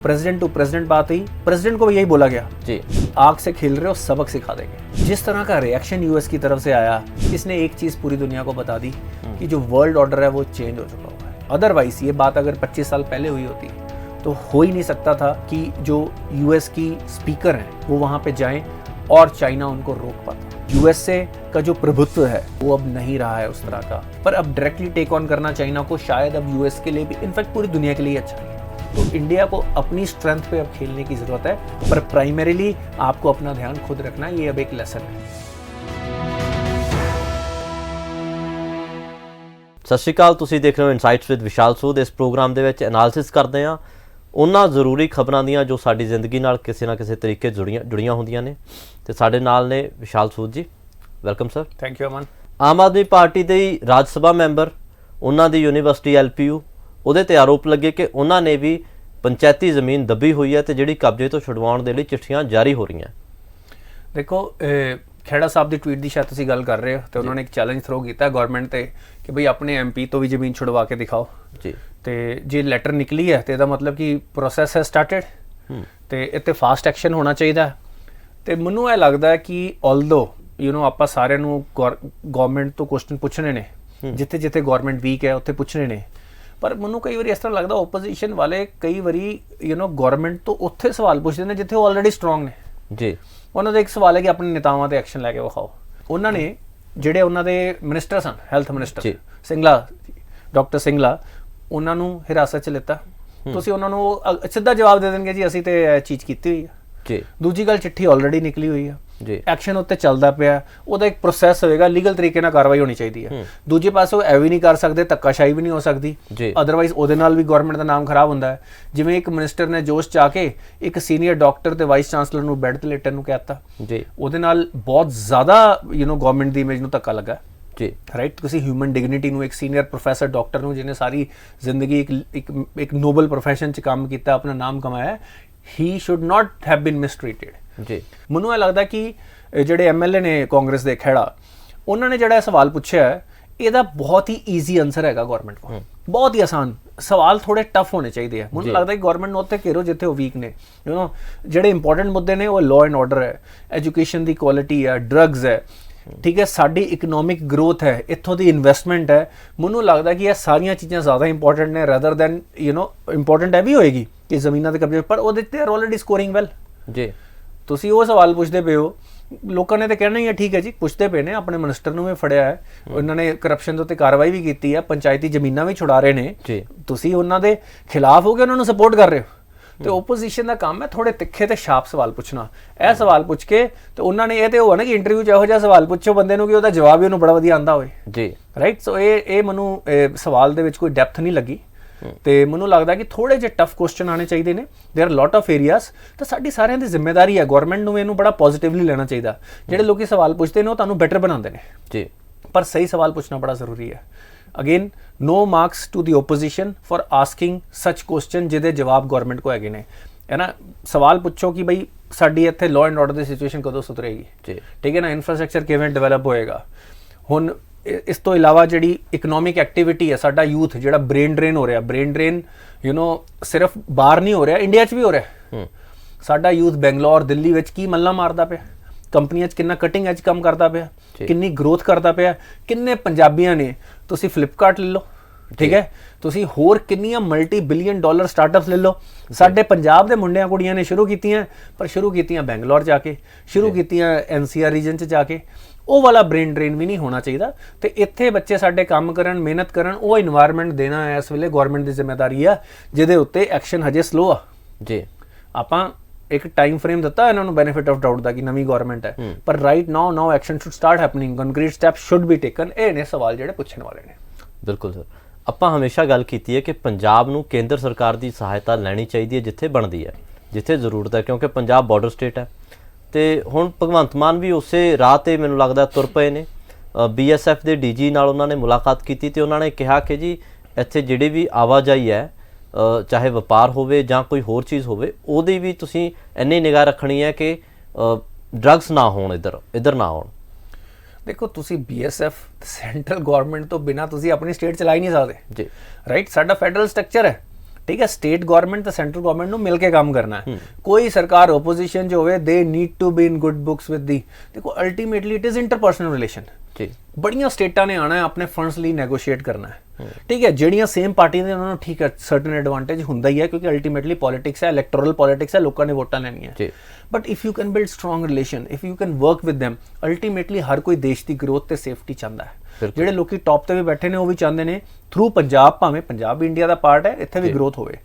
President to president बात हुई, president को भी यही बोला गया जी, आग से खेल रहे हो, सबक सिखा देंगे। जिस तरह का रिएक्शन यूएस की तरफ से आया, इसने एक चीज पूरी दुनिया को बता दी कि जो वर्ल्ड ऑर्डर है वो चेंज हो चुका हुआ है। अदरवाइज ये बात अगर 25 साल पहले हुई होती तो हो ही नहीं सकता था कि जो यूएस की स्पीकर हैं वो वहां पे जाएं और चाइना उनको रोक पाता। यूएसए का जो प्रभुत्व है वो अब नहीं रहा है उस तरह का, पर अब डायरेक्टली टेक ऑन करना चाइना को शायद अब यूएस के लिए भी, इनफैक्ट पूरी दुनिया के लिए अच्छा नहीं है। तो इंडिया को अपनी स्ट्रेंथ पे अब खेलने की जरूरत है, पर प्राइमरीली आपको अपना ध्यान खुद रखना, ये अब एक लेसन है। ਸਤਿ ਸ਼੍ਰੀ ਅਕਾਲ। ਤੁਸੀਂ ਦੇਖ ਰਹੇ ਹੋ ਇਨਸਾਈਟਸ ਵਿਦ ਵਿਸ਼ਾਲ ਸੂਦ। ਇਸ ਪ੍ਰੋਗਰਾਮ ਦੇ ਵਿੱਚ ਐਨਾਲਿਸਿਸ ਕਰਦੇ ਹਾਂ ਉਹਨਾਂ ਜ਼ਰੂਰੀ ਖਬਰਾਂ ਦੀਆਂ ਜੋ ਸਾਡੀ ਜ਼ਿੰਦਗੀ ਨਾਲ ਕਿਸੇ ਨਾ ਕਿਸੇ ਤਰੀਕੇ ਜੁੜੀਆਂ ਹੁੰਦੀਆਂ ਨੇ, ਤੇ ਸਾਡੇ ਨਾਲ ਨੇ ਵਿਸ਼ਾਲ ਸੂਦ ਜੀ। Welcome sir. Thank you Aman. Aam Aadmi party ਦੇ ਰਾਜ ਸਭਾ ਮੈਂਬਰ, ਉਹਨਾਂ ਦੀ ਯੂਨੀਵਰਸਿਟੀ ਐਲਪੀਯੂ, ਉਹਦੇ ਤੇ ਆਰੋਪ ਲੱਗੇ ਕਿ ਉਹਨਾਂ ਨੇ ਵੀ ਪੰਚਾਇਤੀ ਜ਼ਮੀਨ ਦੱਬੀ ਹੋਈ ਹੈ ਤੇ ਜਿਹੜੀ ਕਬਜ਼ੇ ਤੋਂ ਛੁਡਵਾਉਣ ਦੇ ਲਈ ਚਿੱਠੀਆਂ ਜਾਰੀ ਹੋ ਰਹੀਆਂ। ਦੇਖੋ, ਖੇੜਾ ਸਾਹਿਬ ਦੀ ਟਵੀਟ ਦੀ ਸ਼ਾਇਦ ਤੁਸੀਂ ਗੱਲ ਕਰ ਰਹੇ ਹੋ, ਤੇ ਉਹਨਾਂ ਨੇ ਇੱਕ ਚੈਲੰਜ ਥਰੋ ਕੀਤਾ ਗਵਰਨਮੈਂਟ ਤੇ ਕਿ ਬਈ ਆਪਣੇ ਐਮਪੀ ਤੋਂ ਵੀ ਜ਼ਮੀਨ ਛੁਡਵਾ ਕੇ ਦਿਖਾਓ ਜੀ। ਤੇ ਜੇ ਲੈਟਰ ਨਿਕਲੀ ਹੈ ਤੇ ਇਹਦਾ ਮਤਲਬ ਕਿ ਪ੍ਰੋਸੈਸ ਹੈ ਸਟਾਰਟਡ, ਤੇ ਇੱਥੇ ਫਾਸਟ ਐਕਸ਼ਨ ਹੋਣਾ ਚਾਹੀਦਾ। ਤੇ ਮੈਨੂੰ ਇਹ ਲੱਗਦਾ ਕਿ ਆਲਦੋ ਆਪਾਂ ਸਾਰਿਆਂ ਨੂੰ ਗਵਰਨਮੈਂਟ ਤੋਂ ਕੁਐਸਚਨ ਪੁੱਛਣੇ ਨੇ, ਜਿੱਥੇ ਜਿੱਥੇ ਗਵਰਨਮੈਂਟ ਵੀਕ ਹੈ ਉੱਥੇ ਪੁੱਛਣੇ ਨੇ, ਪਰ ਮੈਨੂੰ ਕਈ ਵਾਰੀ ਇਸ ਤਰ੍ਹਾਂ ਲੱਗਦਾ ਓਪੋਜੀਸ਼ਨ ਵਾਲੇ ਕਈ ਵਾਰੀ ਗਵਰਨਮੈਂਟ ਤੋਂ ਉੱਥੇ ਸਵਾਲ ਪੁੱਛਦੇ ਨੇ ਜਿੱਥੇ ਉਹ ਆਲਰੇਡੀ ਸਟਰੋਂਗ ਨੇ ਜੀ। ਉਹਨਾਂ ਦਾ ਇੱਕ ਸਵਾਲ ਹੈ ਕਿ ਆਪਣੇ ਨੇਤਾਵਾਂ ਤੇ ਐਕਸ਼ਨ ਲੈ ਕੇ ਵਿਖਾਓ। ਉਹਨਾਂ ਨੇ ਜਿਹੜੇ ਉਹਨਾਂ ਦੇ ਮਿਨਿਸਟਰ ਸਨ, health minister Singla, doctor Singla, ਉਹਨਾਂ ਨੂੰ ਹਿਰਾਸਤ 'ਚ ਲਿੱਤਾ। ਤੁਸੀਂ ਉਹਨਾਂ ਨੂੰ ਸਿੱਧਾ ਜਵਾਬ ਦੇ ਦੇਣਗੇ ਜੀ ਅਸੀਂ ਤੇ ਇਹ ਚੀਜ਼ ਕੀਤੀ ਹੋਈ ਆ ਜੀ। ਦੂਜੀ ਗੱਲ, ਚਿੱਠੀ ਆਲਰੇਡੀ ਨਿਕਲੀ ਹੋਈ ਆ ਜੀ, ਐਕਸ਼ਨ ਉੱਤੇ ਚੱਲਦਾ ਪਿਆ, ਉਹਦਾ ਇੱਕ ਪ੍ਰੋਸੈਸ ਹੋਏਗਾ, ਲੀਗਲ ਤਰੀਕੇ ਨਾਲ ਕਾਰਵਾਈ ਹੋਣੀ ਚਾਹੀਦੀ ਹੈ। ਦੂਜੇ ਪਾਸੇ ਉਹ ਇਹ ਵੀ ਨਹੀਂ ਕਰ ਸਕਦੇ, ਧੱਕਾਸ਼ਾਹੀ ਵੀ ਨਹੀਂ ਹੋ ਸਕਦੀ, ਅਦਰਵਾਈਜ਼ ਉਹਦੇ ਨਾਲ ਵੀ ਗਵਰਨਮੈਂਟ ਦਾ ਨਾਮ ਖਰਾਬ ਹੁੰਦਾ ਹੈ। ਜਿਵੇਂ ਇੱਕ ਮਿਨਿਸਟਰ ਨੇ ਜੋਸ਼ 'ਚ ਆ ਕੇ ਇੱਕ ਸੀਨੀਅਰ ਡਾਕਟਰ ਤੇ ਵਾਈਸ ਚਾਂਸਲਰ ਨੂੰ ਬੈੱਡ ਤੇ ਲੇਟਣ ਨੂੰ ਕਹਿਤਾ ਜੀ, ਉਹਦੇ ਨਾਲ ਬਹੁਤ ਜ਼ਿਆਦਾ ਗਵਰਨਮੈਂਟ ਦੀ ਇਮੇਜ ਨੂੰ ਧੱਕਾ ਲੱਗਾ ਜੀ। ਰਾਈਟ, ਤੁਸੀਂ ਹਿਊਮਨ ਡਿਗਨਿਟੀ ਨੂੰ, ਇੱਕ ਸੀਨੀਅਰ ਪ੍ਰੋਫੈਸਰ ਡਾਕਟਰ ਨੂੰ ਜਿਹਨੇ ਸਾਰੀ ਜ਼ਿੰਦਗੀ ਇੱਕ ਨੋਬਲ ਪ੍ਰੋਫੈਸ਼ਨ 'ਚ ਕੰਮ ਕੀਤਾ, ਆਪਣਾ ਨਾਮ ਕਮਾਇਆ, he should not have been mistreated ਜੀ। ਮੈਨੂੰ ਇਹ ਲੱਗਦਾ ਕਿ ਜਿਹੜੇ ਐਮਐਲਏ ਨੇ ਕਾਂਗਰਸ ਦੇ, ਖੇੜਾ, ਉਹਨਾਂ ਨੇ ਜਿਹੜਾ ਸਵਾਲ ਪੁੱਛਿਆ ਹੈ ਇਹਦਾ ਬਹੁਤ ਹੀ ਈਜ਼ੀ ਆਨਸਰ ਹੈਗਾ ਗਵਰਨਮੈਂਟ ਕੋਲ, ਬਹੁਤ ਹੀ ਆਸਾਨ ਸਵਾਲ। ਥੋੜੇ ਟਫ ਹੋਣੇ ਚਾਹੀਦੇ ਆ। ਮੈਨੂੰ ਲੱਗਦਾ ਕਿ ਗਵਰਨਮੈਂਟ ਨੂੰ ਉੱਥੇ ਘੇਰੋ ਜਿੱਥੇ ਉਹ ਵੀਕ ਨੇ। ਜਿਹੜੇ ਇੰਪੋਰਟੈਂਟ ਮੁੱਦੇ ਨੇ ਉਹ ਲਾਅ ਐਂਡ ਆਰਡਰ ਹੈ, ਐਜੂਕੇਸ਼ਨ ਦੀ ਕੁਆਲਿਟੀ ਹੈ, ਡਰੱਗਸ ਹੈ, ਠੀਕ ਹੈ, ਸਾਡੀ ਇਕਨੋਮਿਕ ਗਰੋਥ ਹੈ, ਇੱਥੋਂ ਦੀ ਇਨਵੈਸਟਮੈਂਟ ਹੈ। ਮੈਨੂੰ ਲੱਗਦਾ ਕਿ ਇਹ ਸਾਰੀਆਂ ਚੀਜ਼ਾਂ ਜ਼ਿਆਦਾ ਇੰਪੋਰਟੈਂਟ ਨੇ ਰਦਰ ਦੈਨ ਇੰਪੋਰਟੈਂਟ ਇਹ ਵੀ ਹੋਏਗੀ ਕਿ ਜ਼ਮੀਨਾਂ ਦੇ ਕਬਜ਼ੇ, ਪਰ ਉਹਦੇ ਤੇ ਆਲਰੇਡੀ ਸਕੋਰਿੰਗ ਵੈਲ ਜੀ। ਤੁਸੀਂ ਉਹ ਸਵਾਲ ਪੁੱਛਦੇ ਪਏ ਹੋ, ਲੋਕਾਂ ਨੇ ਤਾਂ ਕਹਿਣਾ ਹੀ ਹੈ ਠੀਕ ਹੈ ਜੀ, ਪੁੱਛਦੇ ਪਏ ਨੇ। ਆਪਣੇ ਮਿਨਿਸਟਰ ਨੂੰ ਵੀ ਫੜਿਆ ਹੈ, ਉਹਨਾਂ ਨੇ ਕਰਪਸ਼ਨ ਦੇ ਉੱਤੇ ਕਾਰਵਾਈ ਵੀ ਕੀਤੀ ਹੈ, ਪੰਚਾਇਤੀ ਜ਼ਮੀਨਾਂ ਵੀ ਛੁਡਾ ਰਹੇ ਨੇ ਜੀ। ਤੁਸੀਂ ਉਹਨਾਂ ਦੇ ਖਿਲਾਫ ਹੋ ਕੇ ਉਹਨਾਂ ਨੂੰ ਸਪੋਰਟ ਕਰ ਰਹੇ ਹੋ। ਤੇ ਓਪੋਜੀਸ਼ਨ ਦਾ ਕੰਮ ਹੈ ਥੋੜੇ ਤਿੱਖੇ ਤੇ ਸ਼ਾਰਪ ਸਵਾਲ ਪੁੱਛਣਾ। ਇਹ ਸਵਾਲ ਪੁੱਛ ਕੇ ਤੇ ਉਹਨਾਂ ਨੇ ਇਹ ਤੇ ਹੋਣਾ ਕਿ ਇੰਟਰਵਿਊ 'ਚ ਇਹੋ ਜਿਹਾ ਸਵਾਲ ਪੁੱਛੋ ਬੰਦੇ ਨੂੰ ਕਿ ਉਹਦਾ ਜਵਾਬ ਹੀ ਉਹਨੂੰ ਬੜਾ ਵਧੀਆ ਆਉਂਦਾ ਹੋਵੇ ਜੀ। ਰਾਈਟ, ਸੋ ਇਹ ਮੈਨੂੰ ਸਵਾਲ ਦੇ ਵਿੱਚ ਕੋਈ ਡੈਪਥ ਨਹੀਂ ਲੱਗੀ, ਤੇ ਮੈਨੂੰ ਲੱਗਦਾ ਕਿ ਥੋੜੇ ਜਿਹੇ ਟਫ ਕੁਐਸਚਨ ਆਣੇ ਚਾਹੀਦੇ ਨੇ। ਦੇਰ ਆਰ ਲੋਟ ਆਫ ਏਰੀਆਸ, ਤਾਂ ਸਾਡੀ ਸਾਰਿਆਂ ਦੀ ਜ਼ਿੰਮੇਵਾਰੀ ਹੈ, ਗਵਰਨਮੈਂਟ ਨੂੰ ਇਹਨੂੰ ਬੜਾ ਪੋਜ਼ਿਟਿਵਲੀ ਲੈਣਾ ਚਾਹੀਦਾ। ਜਿਹੜੇ ਲੋਕੀ ਸਵਾਲ ਪੁੱਛਦੇ ਨੇ ਉਹ ਤੁਹਾਨੂੰ ਬੈਟਰ ਬਣਾਉਂਦੇ ਨੇ ਜੀ, ਪਰ ਸਹੀ ਸਵਾਲ ਪੁੱਛਣਾ ਬੜਾ ਜ਼ਰੂਰੀ ਹੈ। Again, no marks to the opposition for asking ਸੱਚ ਕੁਐਸਚਨ ਜਿਹਦੇ ਜਵਾਬ ਗਵਰਨਮੈਂਟ ਕੋ ਹੈਗੇ ਨੇ। ਹੈ ਨਾ, ਸਵਾਲ ਪੁੱਛੋ ਕਿ ਬਈ ਸਾਡੀ ਇੱਥੇ law and order the situation ਕਦੋਂ ਸੁਧਰੇਗੀ ਜੀ, ਠੀਕ ਹੈ ਨਾ, ਇਨਫਰਾਸਟ੍ਰਕਚਰ ਕਿਵੇਂ ਡਿਵੈਲਪ ਹੋਏਗਾ। ਹੁਣ ਇਸ ਤੋਂ ਇਲਾਵਾ ਜਿਹੜੀ ਇਕਨੋਮਿਕ ਐਕਟੀਵਿਟੀ ਹੈ, ਸਾਡਾ ਯੂਥ ਜਿਹੜਾ ਬ੍ਰੇਨ ਡਰੇਨ ਹੋ ਰਿਹਾ, ਬ੍ਰੇਨ ਡਰੇਨ ਸਿਰਫ ਬਾਹਰ ਨਹੀਂ ਹੋ ਰਿਹਾ, ਇੰਡੀਆ 'ਚ ਵੀ ਹੋ ਰਿਹਾ। ਸਾਡਾ ਯੂਥ ਬੈਂਗਲੌਰ, ਦਿੱਲੀ ਵਿੱਚ ਕੀ ਮੱਲਾ ਮਾਰਦਾ ਪਿਆ, ਕੰਪਨੀਆਂ 'ਚ ਕਿੰਨਾ ਕਟਿੰਗ ਐਜ ਕੰਮ ਕਰਦਾ ਪਿਆ, ਕਿੰਨੀ ਗਰੋਥ ਕਰਦਾ ਪਿਆ, ਕਿੰਨੇ ਪੰਜਾਬੀਆਂ ਨੇ। ਤੁਸੀਂ ਫਲਿੱਪਕਾਰਟ ਲੈ ਲਓ, ਠੀਕ ਹੈ, ਤੁਸੀਂ ਹੋਰ ਕਿੰਨੀਆਂ ਮਲਟੀ ਬਿਲੀਅਨ ਡਾਲਰ ਸਟਾਰਟਅਪਸ ਲੈ ਲਓ। ਸਾਡੇ ਪੰਜਾਬ ਦੇ ਮੁੰਡਿਆਂ ਕੁੜੀਆਂ ਨੇ ਸ਼ੁਰੂ ਕੀਤੀਆਂ, ਪਰ ਸ਼ੁਰੂ ਕੀਤੀਆਂ ਬੈਂਗਲੌਰ ਜਾ ਕੇ, ਸ਼ੁਰੂ ਕੀਤੀਆਂ NCR ਰੀਜਨ 'ਚ ਜਾ ਕੇ। ਉਹ ਵਾਲਾ ਬ੍ਰੇਨ ਡਰੇਨ ਵੀ ਨਹੀਂ ਹੋਣਾ ਚਾਹੀਦਾ। ਤੇ ਇੱਥੇ ਬੱਚੇ ਸਾਡੇ ਕੰਮ ਕਰਨ, ਮਿਹਨਤ ਕਰਨ, ਉਹ ਇਨਵਾਇਰਨਮੈਂਟ ਦੇਣਾ ਇਸ ਵੇਲੇ ਗਵਰਨਮੈਂਟ ਦੀ ਜ਼ਿੰਮੇਵਾਰੀ ਆ, ਜਿਹਦੇ ਉੱਤੇ ਐਕਸ਼ਨ ਹਜੇ ਸਲੋ ਆ ਜੀ। ਆਪਾਂ ਇੱਕ ਟਾਈਮ ਫਰੇਮ ਦਿੱਤਾ ਇਹਨਾਂ ਨੂੰ ਬੈਨੀਫਿਟ ਆਫ ਡਾਊਟ ਦਾ ਕਿ ਨਵੀਂ ਗਵਰਨਮੈਂਟ ਹੈ, ਪਰ right now action should start happening, concrete steps should be taken. ਇਹ ਨੇ ਸਵਾਲ ਜਿਹੜੇ ਪੁੱਛਣ ਵਾਲੇ ਨੇ। ਬਿਲਕੁਲ ਸਰ, ਆਪਾਂ ਹਮੇਸ਼ਾ ਗੱਲ ਕੀਤੀ ਹੈ ਕਿ ਪੰਜਾਬ ਨੂੰ ਕੇਂਦਰ ਸਰਕਾਰ ਦੀ ਸਹਾਇਤਾ ਲੈਣੀ ਚਾਹੀਦੀ ਹੈ ਜਿੱਥੇ ਬਣਦੀ ਹੈ, ਜਿੱਥੇ ਜ਼ਰੂਰਤ ਹੈ, ਕਿਉਂਕਿ ਪੰਜਾਬ ਬਾਰਡਰ ਸਟੇਟ ਹੈ। ਤੇ ਹੁਣ ਭਗਵੰਤ ਮਾਨ ਵੀ ਉਸੇ ਰਾਹ ਤੇ ਮੈਨੂੰ ਲੱਗਦਾ ਤੁਰ ਪਏ ਨੇ। BSF ਦੇ DG ਨਾਲ ਉਹਨਾਂ ਨੇ ਮੁਲਾਕਾਤ ਕੀਤੀ ਤੇ ਉਹਨਾਂ ਨੇ ਕਿਹਾ ਕਿ ਜੀ ਇੱਥੇ ਜਿਹੜੀ ਵੀ ਆਵਾਜਾਈ ਹੈ, ਚਾਹੇ ਵਪਾਰ ਹੋਵੇ ਜਾਂ ਕੋਈ ਹੋਰ ਚੀਜ਼ ਹੋਵੇ, ਉਹਦੀ ਵੀ ਤੁਸੀਂ ਇੰਨੀ ਨਿਗਾਹ ਰੱਖਣੀ ਹੈ ਕਿ ਡਰੱਗਸ ਨਾ ਹੋਣ, ਇੱਧਰ ਨਾ ਆਉਣ। ਦੇਖੋ, ਤੁਸੀਂ BSF ਸੈਂਟਰਲ ਗਵਰਨਮੈਂਟ ਤੋਂ ਬਿਨਾਂ ਤੁਸੀਂ ਆਪਣੀ ਸਟੇਟ ਚਲਾ ਹੀ ਨਹੀਂ ਸਕਦੇ ਜੀ। ਰਾਈਟ, ਸਾਡਾ ਫੈਡਰਲ ਸਟਰਕਚਰ ਹੈ, ਠੀਕ ਹੈ ਸਟੇਟ ਗਵਰਨਮੈਂਟ ਤੇ ਸੈਂਟਰਲ ਗਵਰਨਮੈਂਟ ਨੂੰ ਮਿਲ ਕੇ ਕੰਮ ਕਰਨਾ ਹੈ ਕੋਈ ਸਰਕਾਰ ਆਪੋਜੀਸ਼ਨ ਚ ਹੋਵੇ ਦੇ need to be in good books with the ਦੇਖੋ ultimately it is interpersonal relation ਜੀ ਬੜੀਆਂ ਸਟੇਟਾਂ ਨੇ ਆਣਾ ਹੈ ਆਪਣੇ ਫੰਡਸ ਲਈ ਨੈਗੋਸ਼ੀਏਟ ਕਰਨਾ ਹੈ ਠੀਕ ਹੈ ਜਿਹੜੀਆਂ ਸੇਮ ਪਾਰਟੀ ਨੇ ਉਹਨਾਂ ਨੂੰ ਠੀਕ ਹੈ ਸਰਟਨ ਐਡਵਾਂਟੇਜ ਹੁੰਦਾ ਹੀ ਹੈ ਕਿਉਂਕਿ ਅਲਟੀਮੇਟਲੀ ਪੋਲਿਟਿਕਸ ਹੈ ਇਲੈਕਟੋਰਲ ਪੋਲਿਟਿਕਸ ਹੈ ਲੋਕਾਂ ਨੇ ਵੋਟਾਂ ਲੈਣੀਆਂ ਜੀ but if you can build strong relation if you can work with them ultimately ਹਰ ਕੋਈ ਦੇਸ਼ ਦੀ ਗਰੋਥ ਤੇ ਸੇਫਟੀ ਚਾਹੁੰਦਾ ਹੈ ਜਿਹੜੇ ਲੋਕੀ ਟੌਪ ਤੇ ਵੀ ਬੈਠੇ ਨੇ ਉਹ ਵੀ ਚਾਹੁੰਦੇ ਨੇ ਥਰੂ ਪੰਜਾਬ ਭਾਵੇਂ ਪੰਜਾਬ ਵੀ ਇੰਡੀਆ ਦਾ ਪਾਰਟ ਹੈ ਇੱਥੇ ਵੀ ਗਰੋਥ ਹੋਵੇ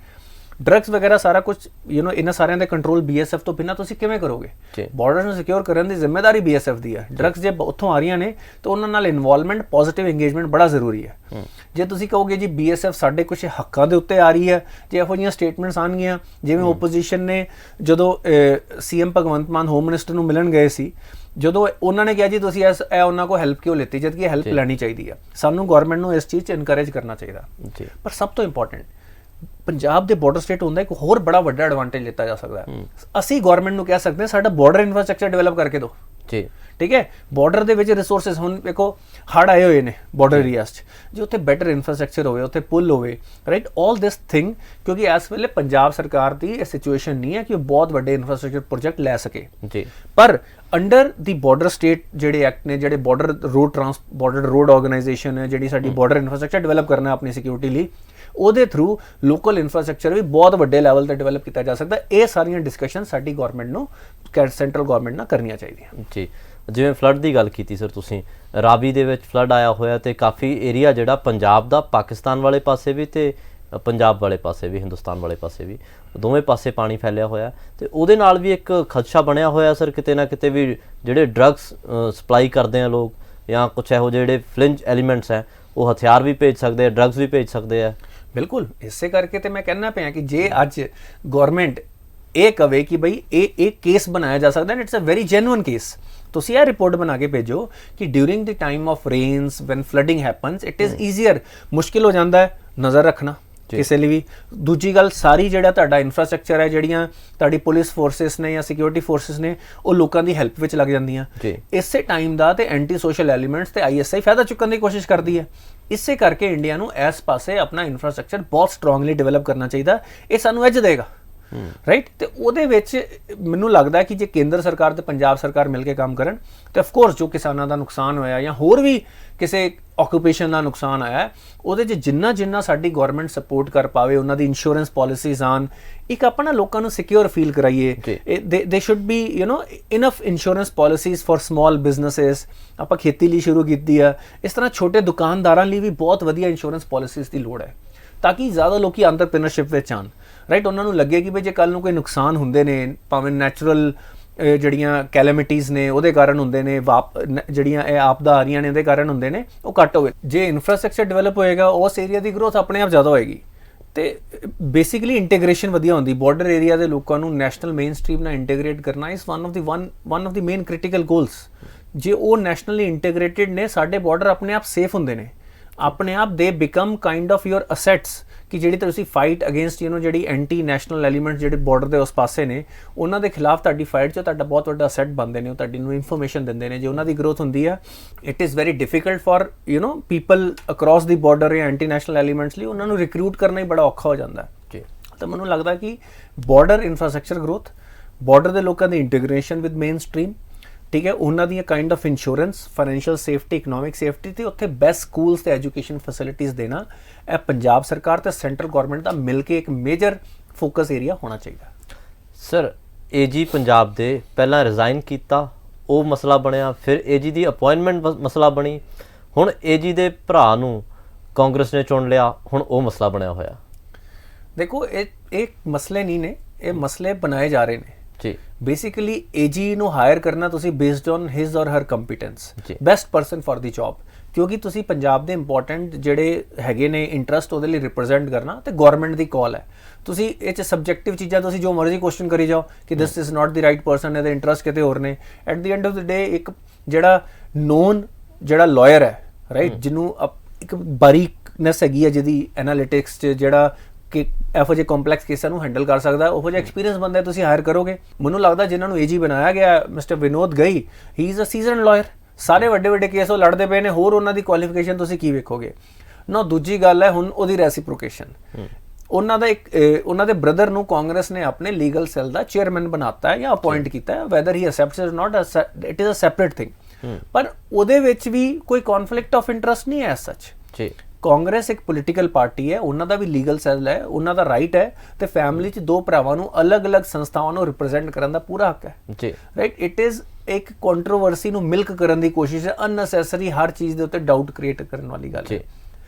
ਡਰੱਗਸ ਵਗੈਰਾ ਸਾਰਾ ਕੁਝ ਇਹਨਾਂ ਸਾਰਿਆਂ ਦੇ ਕੰਟਰੋਲ BSF ਤੋਂ ਬਿਨਾਂ ਤੁਸੀਂ ਕਿਵੇਂ ਕਰੋਗੇ ਬਾਰਡਰ ਨੂੰ ਸਿਕਿਉਰ ਕਰਨ ਦੀ ਜ਼ਿੰਮੇਵਾਰੀ BSF ਦੀ ਹੈ ਡਰੱਗਸ ਜੇ ਉੱਥੋਂ ਆ ਰਹੀਆਂ ਨੇ ਤਾਂ ਉਹਨਾਂ ਨਾਲ ਇਨਵੋਲਵਮੈਂਟ ਪੋਜ਼ਿਟਿਵ ਇੰਗੇਜਮੈਂਟ ਬੜਾ ਜ਼ਰੂਰੀ ਹੈ ਜੇ ਤੁਸੀਂ ਕਹੋਗੇ ਜੀ BSF ਸਾਡੇ ਕੁਝ ਹੱਕਾਂ ਦੇ ਉੱਤੇ ਆ ਰਹੀ ਹੈ ਜੇ ਇਹੋ ਜਿਹੀਆਂ ਸਟੇਟਮੈਂਟਸ ਆਉਣਗੀਆਂ ਜਿਵੇਂ ਓਪੋਜੀਸ਼ਨ ਨੇ ਜਦੋਂ CM Bhagwant Mann home minister ਨੂੰ ਮਿਲਣ ਗਏ ਸੀ ਜਦੋਂ ਉਹਨਾਂ ਨੇ ਕਿਹਾ ਜੀ ਤੁਸੀਂ ਇਹ ਉਹਨਾਂ ਕੋਲ ਹੈਲਪ ਕਿਉਂ ਲਿੱਤੀ ਜਦ ਕਿ ਹੈਲਪ ਲੈਣੀ ਚਾਹੀਦੀ ਹੈ ਸਾਨੂੰ ਗਵਰਨਮੈਂਟ ਨੂੰ ਇਸ ਚੀਜ਼ 'ਚ ਇਨਕਰੇਜ ਕਰਨਾ ਚਾਹੀਦਾ ਪਰ ਸਭ ਤੋਂ ਇੰਪੋਰਟੈਂਟ ਪੰਜਾਬ ਦੇ ਬਾਰਡਰ ਸਟੇਟ ਹੁੰਦਾ ਇੱਕ ਹੋਰ ਬੜਾ ਵੱਡਾ ਐਡਵਾਂਟੇਜ ਲਿੱਤਾ ਜਾ ਸਕਦਾ ਹੈ ਅਸੀਂ ਗਵਰਨਮੈਂਟ ਨੂੰ ਕਹਿ ਸਕਦੇ ਹਾਂ ਸਾਡਾ ਬਾਰਡਰ ਇਨਫਰਾਸਟ੍ਰਕਚਰ ਡਿਵੈਲਪ ਕਰਕੇ ਦਿਓ ਜੀ ਠੀਕ ਹੈ ਬਾਰਡਰ ਦੇ ਵਿੱਚ ਰਿਸੋਰਸਸ ਹੁਣ ਦੇਖੋ ਹੜ ਆਏ ਹੋਏ ਨੇ ਬਾਰਡਰ ਏਰੀਆਸ 'ਚ ਜੇ ਉੱਥੇ ਬੈਟਰ ਇਨਫਰਾਸਟ੍ਰਕਚਰ ਹੋਵੇ ਉੱਥੇ ਪੁਲ ਹੋਵੇ ਰਾਈਟ ਆਲ ਦਿਸ ਥਿੰਗ ਕਿਉਂਕਿ ਇਸ ਵੇਲੇ ਪੰਜਾਬ ਸਰਕਾਰ ਦੀ ਇਹ ਸਿਚੁਏਸ਼ਨ ਨਹੀਂ ਹੈ ਕਿ ਉਹ ਬਹੁਤ ਵੱਡੇ ਇਨਫਰਾਸਟ੍ਰਕਚਰ ਪ੍ਰੋਜੈਕਟ ਲੈ ਸਕੇ ਜੀ ਪਰ ਅੰਡਰ ਦੀ ਬਾਰਡਰ ਸਟੇਟ ਜਿਹੜੇ ਐਕਟ ਨੇ ਜਿਹੜੇ ਬਾਰਡਰ ਰੋਡ ਆਰਗੇਨਾਈਜੇਸ਼ਨ ਹੈ ਜਿਹੜੀ ਸਾਡੀ ਬਾਰਡਰ ਇਨਫਰਾਸਟ੍ਰਕਚਰ ਡਿਵੈਲਪ ਕਰਨਾ ਆਪਣੀ ਸਿਕਿਉਰਿਟੀ ਲਈ ਉਹਦੇ ਥਰੂ ਲੋਕਲ ਇਨਫਰਾਸਟ੍ਰਕਚਰ ਵੀ ਬਹੁਤ ਵੱਡੇ ਲੈਵਲ ਤੇ ਡਿਵੈਲਪ ਕੀਤਾ ਜਾ ਸਕਦਾ ਇਹ ਸਾਰੀਆਂ ਡਿਸਕਸ਼ਨ ਸਾਡੀ ਗਵਰਨਮੈਂਟ ਨੂੰ ਸੈਂਟਰਲ ਗਵਰਨਮੈਂਟ ਨਾਲ ਕਰਨੀਆਂ ਚਾਹੀਦੀਆਂ ਜੀ ਜਿਵੇਂ ਫਲੱਡ ਦੀ ਗੱਲ ਕੀਤੀ ਸਰ ਤੁਸੀਂ ਰਾਵੀ ਦੇ ਵਿੱਚ ਫਲੱਡ ਆਇਆ ਹੋਇਆ ਤੇ ਕਾਫੀ ਏਰੀਆ ਜਿਹੜਾ ਪੰਜਾਬ ਦਾ ਪਾਕਿਸਤਾਨ ਵਾਲੇ ਪਾਸੇ ਵੀ ਤੇ ਪੰਜਾਬ ਵਾਲੇ ਪਾਸੇ ਵੀ ਹਿੰਦੁਸਤਾਨ ਵਾਲੇ ਪਾਸੇ ਵੀ ਦੋਵੇਂ ਪਾਸੇ ਪਾਣੀ ਫੈਲਿਆ ਹੋਇਆ ਤੇ ਉਹਦੇ ਨਾਲ ਵੀ ਇੱਕ ਖਦਸ਼ਾ ਬਣਿਆ ਹੋਇਆ ਸਰ ਕਿਤੇ ਨਾ ਕਿਤੇ ਵੀ ਜਿਹੜੇ ਡਰੱਗਸ ਸਪਲਾਈ ਕਰਦੇ ਆ ਲੋਕ ਜਾਂ ਕੁਝ ਇਹੋ ਜਿਹੜੇ ਫਲਿੰਜ ਐਲੀਮੈਂਟਸ ਹੈ ਉਹ ਹਥਿਆਰ ਵੀ ਭੇਜ ਸਕਦੇ ਆ ਡਰੱਗਸ ਵੀ ਭੇਜ ਸਕਦੇ ਆ ਬਿਲਕੁਲ ਇਸੇ ਕਰਕੇ ਤੇ ਮੈਂ ਕਹਿਣਾ ਪਿਆ ਕਿ ਜੇ ਅੱਜ ਗਵਰਨਮੈਂਟ ਇਹ ਕਵੇ ਕਿ ਬਈ ਇਹ ਕੇਸ ਬਣਾਇਆ ਜਾ ਸਕਦਾ and it's a very genuine case ਤੁਸੀਂ ਇਹ ਰਿਪੋਰਟ ਬਣਾ ਕੇ ਭੇਜੋ ਕਿ during the time of rains when flooding happens it is easier ਮੁਸ਼ਕਿਲ ਹੋ ਜਾਂਦਾ ਹੈ ਨਜ਼ਰ ਰੱਖਣਾ ਕਿਸੇ ਲਈ ਵੀ ਦੂਜੀ ਗੱਲ ਸਾਰੀ ਜਿਹੜਾ ਤੁਹਾਡਾ ਇਨਫਰਾਸਟ੍ਰਕਚਰ ਹੈ ਜਿਹੜੀਆਂ ਤੁਹਾਡੀ ਪੁਲਿਸ ਫੋਰਸਿਸ ਨੇ ਜਾਂ ਸਿਕਿਉਰਿਟੀ ਫੋਰਸਿਸ ਨੇ ਉਹ ਲੋਕਾਂ ਦੀ ਹੈਲਪ ਵਿੱਚ ਲੱਗ ਜਾਂਦੀਆਂ ਇਸੇ ਟਾਈਮ ਦਾ ਤੇ ਐਂਟੀ ਸੋਸ਼ਲ ਐਲੀਮੈਂਟਸ ਤੇ ISI ਫਾਇਦਾ ਚੁੱਕਣ ਦੀ ਕੋਸ਼ਿਸ਼ ਕਰਦੀ ਹੈ ਇਸੇ ਕਰਕੇ ਇੰਡੀਆ ਨੂੰ ਇਸ ਪਾਸੇ ਆਪਣਾ ਇਨਫਰਾਸਟ੍ਰਕਚਰ ਬਹੁਤ ਸਟਰੋਂਗਲੀ ਡਿਵੈਲਪ ਕਰਨਾ ਚਾਹੀਦਾ ਇਹ ਸਾਨੂੰ ਐਜ ਦੇਗਾ ਰਾਈਟ ਤੇ ਉਹਦੇ ਵਿੱਚ ਮੈਨੂੰ ਲੱਗਦਾ ਕਿ ਜੇ ਕੇਂਦਰ ਸਰਕਾਰ ਤੇ ਪੰਜਾਬ ਸਰਕਾਰ ਮਿਲ ਕੇ ਕੰਮ ਕਰਨ ਤੇ ਆਫ ਕੋਰਸ ਜੋ ਕਿਸਾਨਾਂ ਦਾ ਨੁਕਸਾਨ ਹੋਇਆ ਜਾਂ ਹੋਰ ਵੀ ਕਿਸੇ ਆਕੂਪੇਸ਼ਨ ਦਾ ਨੁਕਸਾਨ ਆਇਆ ਉਹਦੇ 'ਚ ਜਿੰਨਾ ਸਾਡੀ ਗਵਰਨਮੈਂਟ ਸਪੋਰਟ ਕਰ ਪਾਵੇ ਉਹਨਾਂ ਦੀ ਇੰਸ਼ੋਰੈਂਸ ਪਾਲਿਸੀਜ਼ ਆਨ ਇੱਕ ਆਪਣਾ ਲੋਕਾਂ ਨੂੰ ਸਿਕਿਉਰ ਫੀਲ ਕਰਾਈਏ ਦੇ should be enough insurance policies for small businesses ਆਪਾਂ ਖੇਤੀ ਲਈ ਸ਼ੁਰੂ ਕੀਤੀ ਆ ਇਸ ਤਰ੍ਹਾਂ ਛੋਟੇ ਦੁਕਾਨਦਾਰਾਂ ਲਈ ਵੀ ਬਹੁਤ ਵਧੀਆ ਇੰਸ਼ੋਰੈਂਸ ਪਾਲਿਸੀਜ਼ ਦੀ ਲੋੜ ਹੈ ਤਾਂ ਕਿ ਜ਼ਿਆਦਾ ਲੋਕੀ ਐਂਟਰਪ੍ਰੀਨਰਸ਼ਿਪ ਵਿੱਚ ਆਉਣ ਰਾਈਟ ਉਹਨਾਂ ਨੂੰ ਲੱਗੇ ਕਿ ਵੀ ਜੇ ਕੱਲ ਨੂੰ ਕੋਈ ਨੁਕਸਾਨ ਹੁੰਦੇ ਨੇ ਭਾਵੇਂ ਨੈਚੁਰਲ ਜਿਹੜੀਆਂ ਕੈਲੈਮਿਟੀਜ਼ ਨੇ ਉਹਦੇ ਕਾਰਨ ਹੁੰਦੇ ਨੇ ਜਿਹੜੀਆਂ ਇਹ ਆਪਦਾ ਆ ਰਹੀਆਂ ਨੇ ਉਹਦੇ ਕਾਰਨ ਹੁੰਦੇ ਨੇ ਉਹ ਘੱਟ ਹੋਵੇ ਜੇ ਇਨਫਰਾਸਟ੍ਰਕਚਰ ਡਿਵੈਲਪ ਹੋਏਗਾ ਉਸ ਏਰੀਆ ਦੀ ਗਰੋਥ ਆਪਣੇ ਆਪ ਜ਼ਿਆਦਾ ਹੋਏਗੀ ਤੇ ਬੇਸਿਕਲੀ ਇੰਟੀਗ੍ਰੇਸ਼ਨ ਵਧੀਆ ਹੁੰਦੀ ਬਾਰਡਰ ਏਰੀਆ ਦੇ ਲੋਕਾਂ ਨੂੰ ਨੈਸ਼ਨਲ ਮੇਨ ਸਟ੍ਰੀਮ ਨਾਲ ਇੰਟੀਗ੍ਰੇਟ ਕਰਨਾ is one of the main critical goals ਜੇ ਉਹ ਨੈਸ਼ਨਲੀ ਇੰਟੀਗ੍ਰੇਟਿਡ ਨੇ ਸਾਡੇ ਬਾਰਡਰ ਆਪਣੇ ਆਪ ਸੇਫ ਹੁੰਦੇ ਨੇ ਆਪਣੇ ਆਪ ਦੇ become kind of your assets ਕਿ ਜਿਹੜੀ ਤੁਸੀਂ ਫਾਈਟ ਅਗੇਂਸਟ ਜਿਹੜੀ ਐਂਟੀ ਨੈਸ਼ਨਲ ਐਲੀਮੈਂਟ ਜਿਹੜੇ ਬਾਰਡਰ ਦੇ ਉਸ ਪਾਸੇ ਨੇ ਉਹਨਾਂ ਦੇ ਖਿਲਾਫ ਤੁਹਾਡੀ ਫਾਈਟ 'ਚ ਤੁਹਾਡਾ ਬਹੁਤ ਵੱਡਾ ਅਸੈਟ ਬਣਦੇ ਨੇ ਉਹ ਤੁਹਾਡੀ ਨੂੰ ਇਨਫੋਰਮੇਸ਼ਨ ਦਿੰਦੇ ਨੇ ਜੇ ਉਹਨਾਂ ਦੀ ਗਰੋਥ ਹੁੰਦੀ ਆ it is very difficult for people across the border ਜਾਂ ਐਂਟੀ ਨੈਸ਼ਨਲ ਐਲੀਮੈਂਟਸ ਲਈ ਉਹਨਾਂ ਨੂੰ ਰਿਕਰੂਟ ਕਰਨਾ ਹੀ ਬੜਾ ਔਖਾ ਹੋ ਜਾਂਦਾ ਜੀ ਤਾਂ ਮੈਨੂੰ ਲੱਗਦਾ ਕਿ ਬਾਰਡਰ ਇਨਫਰਾਸਟ੍ਰਕਚਰ ਗਰੋਥ ਬਾਰਡਰ ਦੇ ਲੋਕਾਂ ਦੀ ਇੰਟੀਗ੍ਰੇਸ਼ਨ ਵਿਦ ਮੇਨ ਸਟ੍ਰੀਮ ਠੀਕ ਹੈ ਉਹਨਾਂ ਦੀਆਂ kind of insurance financial safety economic safety ਤੇ ਉੱਥੇ ਬੈਸਟ ਸਕੂਲਸ ਤੇ ਐਜੂਕੇਸ਼ਨ ਫੈਸਿਲਿਟੀਜ਼ ਦੇਣਾ ਇਹ ਪੰਜਾਬ ਸਰਕਾਰ ਤੇ ਸੈਂਟਰਲ ਗਵਰਨਮੈਂਟ ਦਾ ਮਿਲ ਕੇ ਇੱਕ ਮੇਜਰ ਫੋਕਸ ਏਰੀਆ ਹੋਣਾ ਚਾਹੀਦਾ ਸਰ AG ਪੰਜਾਬ ਦੇ ਪਹਿਲਾਂ ਰਿਜ਼ਾਈਨ ਕੀਤਾ ਉਹ ਮਸਲਾ ਬਣਿਆ ਫਿਰ AG ਦੀ ਅਪਾਇੰਟਮੈਂਟ ਮਸਲਾ ਬਣੀ ਹੁਣ AG ਦੇ ਭਰਾ ਨੂੰ ਕਾਂਗਰਸ ਨੇ ਚੁਣ ਲਿਆ ਹੁਣ ਉਹ ਮਸਲਾ ਬਣਿਆ ਹੋਇਆ ਦੇਖੋ ਇਹ ਮਸਲੇ ਨਹੀਂ ਨੇ ਇਹ ਮਸਲੇ ਬਣਾਏ ਜਾ ਰਹੇ ਨੇ ਜੀ ਬੇਸਿਕਲੀ AG ਨੂੰ ਹਾਇਰ ਕਰਨਾ ਤੁਸੀਂ based on his or her competence best person for the job ਕਿਉਂਕਿ ਤੁਸੀਂ ਪੰਜਾਬ ਦੇ ਇੰਪੋਰਟੈਂਟ ਜਿਹੜੇ ਹੈਗੇ ਨੇ ਇੰਟਰਸਟ ਉਹਦੇ ਲਈ ਰਿਪਰੈਜ਼ੈਂਟ ਕਰਨਾ ਤੇ ਗਵਰਨਮੈਂਟ ਦੀ ਕਾਲ ਹੈ ਤੁਸੀਂ ਇਹ 'ਚ ਸਬਜੈਕਟਿਵ ਚੀਜ਼ਾਂ ਤੁਸੀਂ ਜੋ ਮਰਜ਼ੀ ਕੁਐਸਚਨ ਕਰੀ ਜਾਓ ਕਿ this is not the right person ਇਹਦੇ ਇੰਟਰਸਟ ਕਿਤੇ ਹੋਰ ਨੇ at the end of the day ਇੱਕ ਜਿਹੜਾ ਨੋਨ ਜਿਹੜਾ ਲਾਇਰ ਹੈ ਰਾਈਟ ਜਿਹਨੂੰ ਇੱਕ ਬਾਰੀਕਨੈਸ ਹੈਗੀ ਹੈ ਜਿਹਦੀ ਐਨਾਲਿਟਿਕਸ 'ਚ ਜਿਹੜਾ ਕਿ ਇਹੋ ਜਿਹੇ ਕੰਪਲੈਕਸ ਕੇਸਾਂ ਨੂੰ ਹੈਂਡਲ ਕਰ ਸਕਦਾ ਉਹੋ ਜਿਹਾ ਐਕਸਪੀਰੀਅੰਸ ਬੰਦਾ ਤੁਸੀਂ ਹਾਇਰ ਕਰੋਗੇ ਮੈਨੂੰ ਲੱਗਦਾ ਜਿਨ੍ਹਾਂ ਨੂੰ AG ਬਣਾਇਆ ਗਿਆ ਮਿਸਟਰ ਵਿਨੋਦ ਗਈ ਹੀ ਇਜ਼ ਅ ਸੀਜ਼ਨਡ ਲਾਇਰ ਸਾਰੇ ਵੱਡੇ ਕੇਸ ਉਹ ਲੜਦੇ ਪਏ ਨੇ ਹੋਰ ਉਹਨਾਂ ਦੀ ਕੁਆਲੀਫਿਕੇਸ਼ਨ ਤੁਸੀਂ ਕੀ ਵੇਖੋਗੇ ਨਾ ਦੂਜੀ ਗੱਲ ਹੈ ਹੁਣ ਉਹਦੀ ਰੈਸੀਪ੍ਰੋਕੇਸ਼ਨ ਉਹਨਾਂ ਦਾ ਉਹਨਾਂ ਦੇ ਬ੍ਰਦਰ ਨੂੰ ਕਾਂਗਰਸ ਨੇ ਆਪਣੇ ਲੀਗਲ ਸੈੱਲ ਦਾ ਚੇਅਰਮੈਨ ਬਣਾਤਾ ਹੈ ਜਾਂ ਅਪਾਇੰਟ ਕੀਤਾ ਹੈ, whether he accepts it not, it is a separate thing. ਪਰ ਉਹਦੇ ਵਿੱਚ ਵੀ ਕੋਈ ਕਨਫਲਿਕਟ ਆਫ ਇੰਟਰਸਟ ਨਹੀਂ ਹੈ ਐਸ ਸੱਚ ਜੀ। ਕਾਂਗਰਸ ਇੱਕ ਪੋਲੀਟੀਕਲ ਪਾਰਟੀ ਹੈ, ਉਹਨਾਂ ਦਾ ਵੀ ਲੀਗਲ ਸੈੱਲ ਹੈ, ਉਹਨਾਂ ਦਾ ਰਾਈਟ ਹੈ, ਤੇ ਫੈਮਿਲੀ 'ਚ ਦੋ ਭਰਾਵਾਂ ਨੂੰ ਅਲੱਗ-ਅਲੱਗ ਸੰਸਥਾਵਾਂ ਨੂੰ ਰਿਪਰੈਜ਼ੈਂਟ ਕਰਨ ਦਾ ਪੂਰਾ ਹੱਕ ਹੈ ਜੀ, ਰਾਈਟ। ਇਟ ਇਜ਼ ਇੱਕ ਕੰਟਰੋਵਰਸੀ ਨੂੰ ਮਿਲਕ ਕਰਨ ਦੀ ਕੋਸ਼ਿਸ਼ ਹੈ, ਅਨਨੈਸੈਸਰੀ ਹਰ ਚੀਜ਼ ਦੇ ਉੱਤੇ ਡਾਊਟ ਕ੍ਰੀਏਟ ਕਰਨ ਵਾਲੀ ਗੱਲ ਹੈ।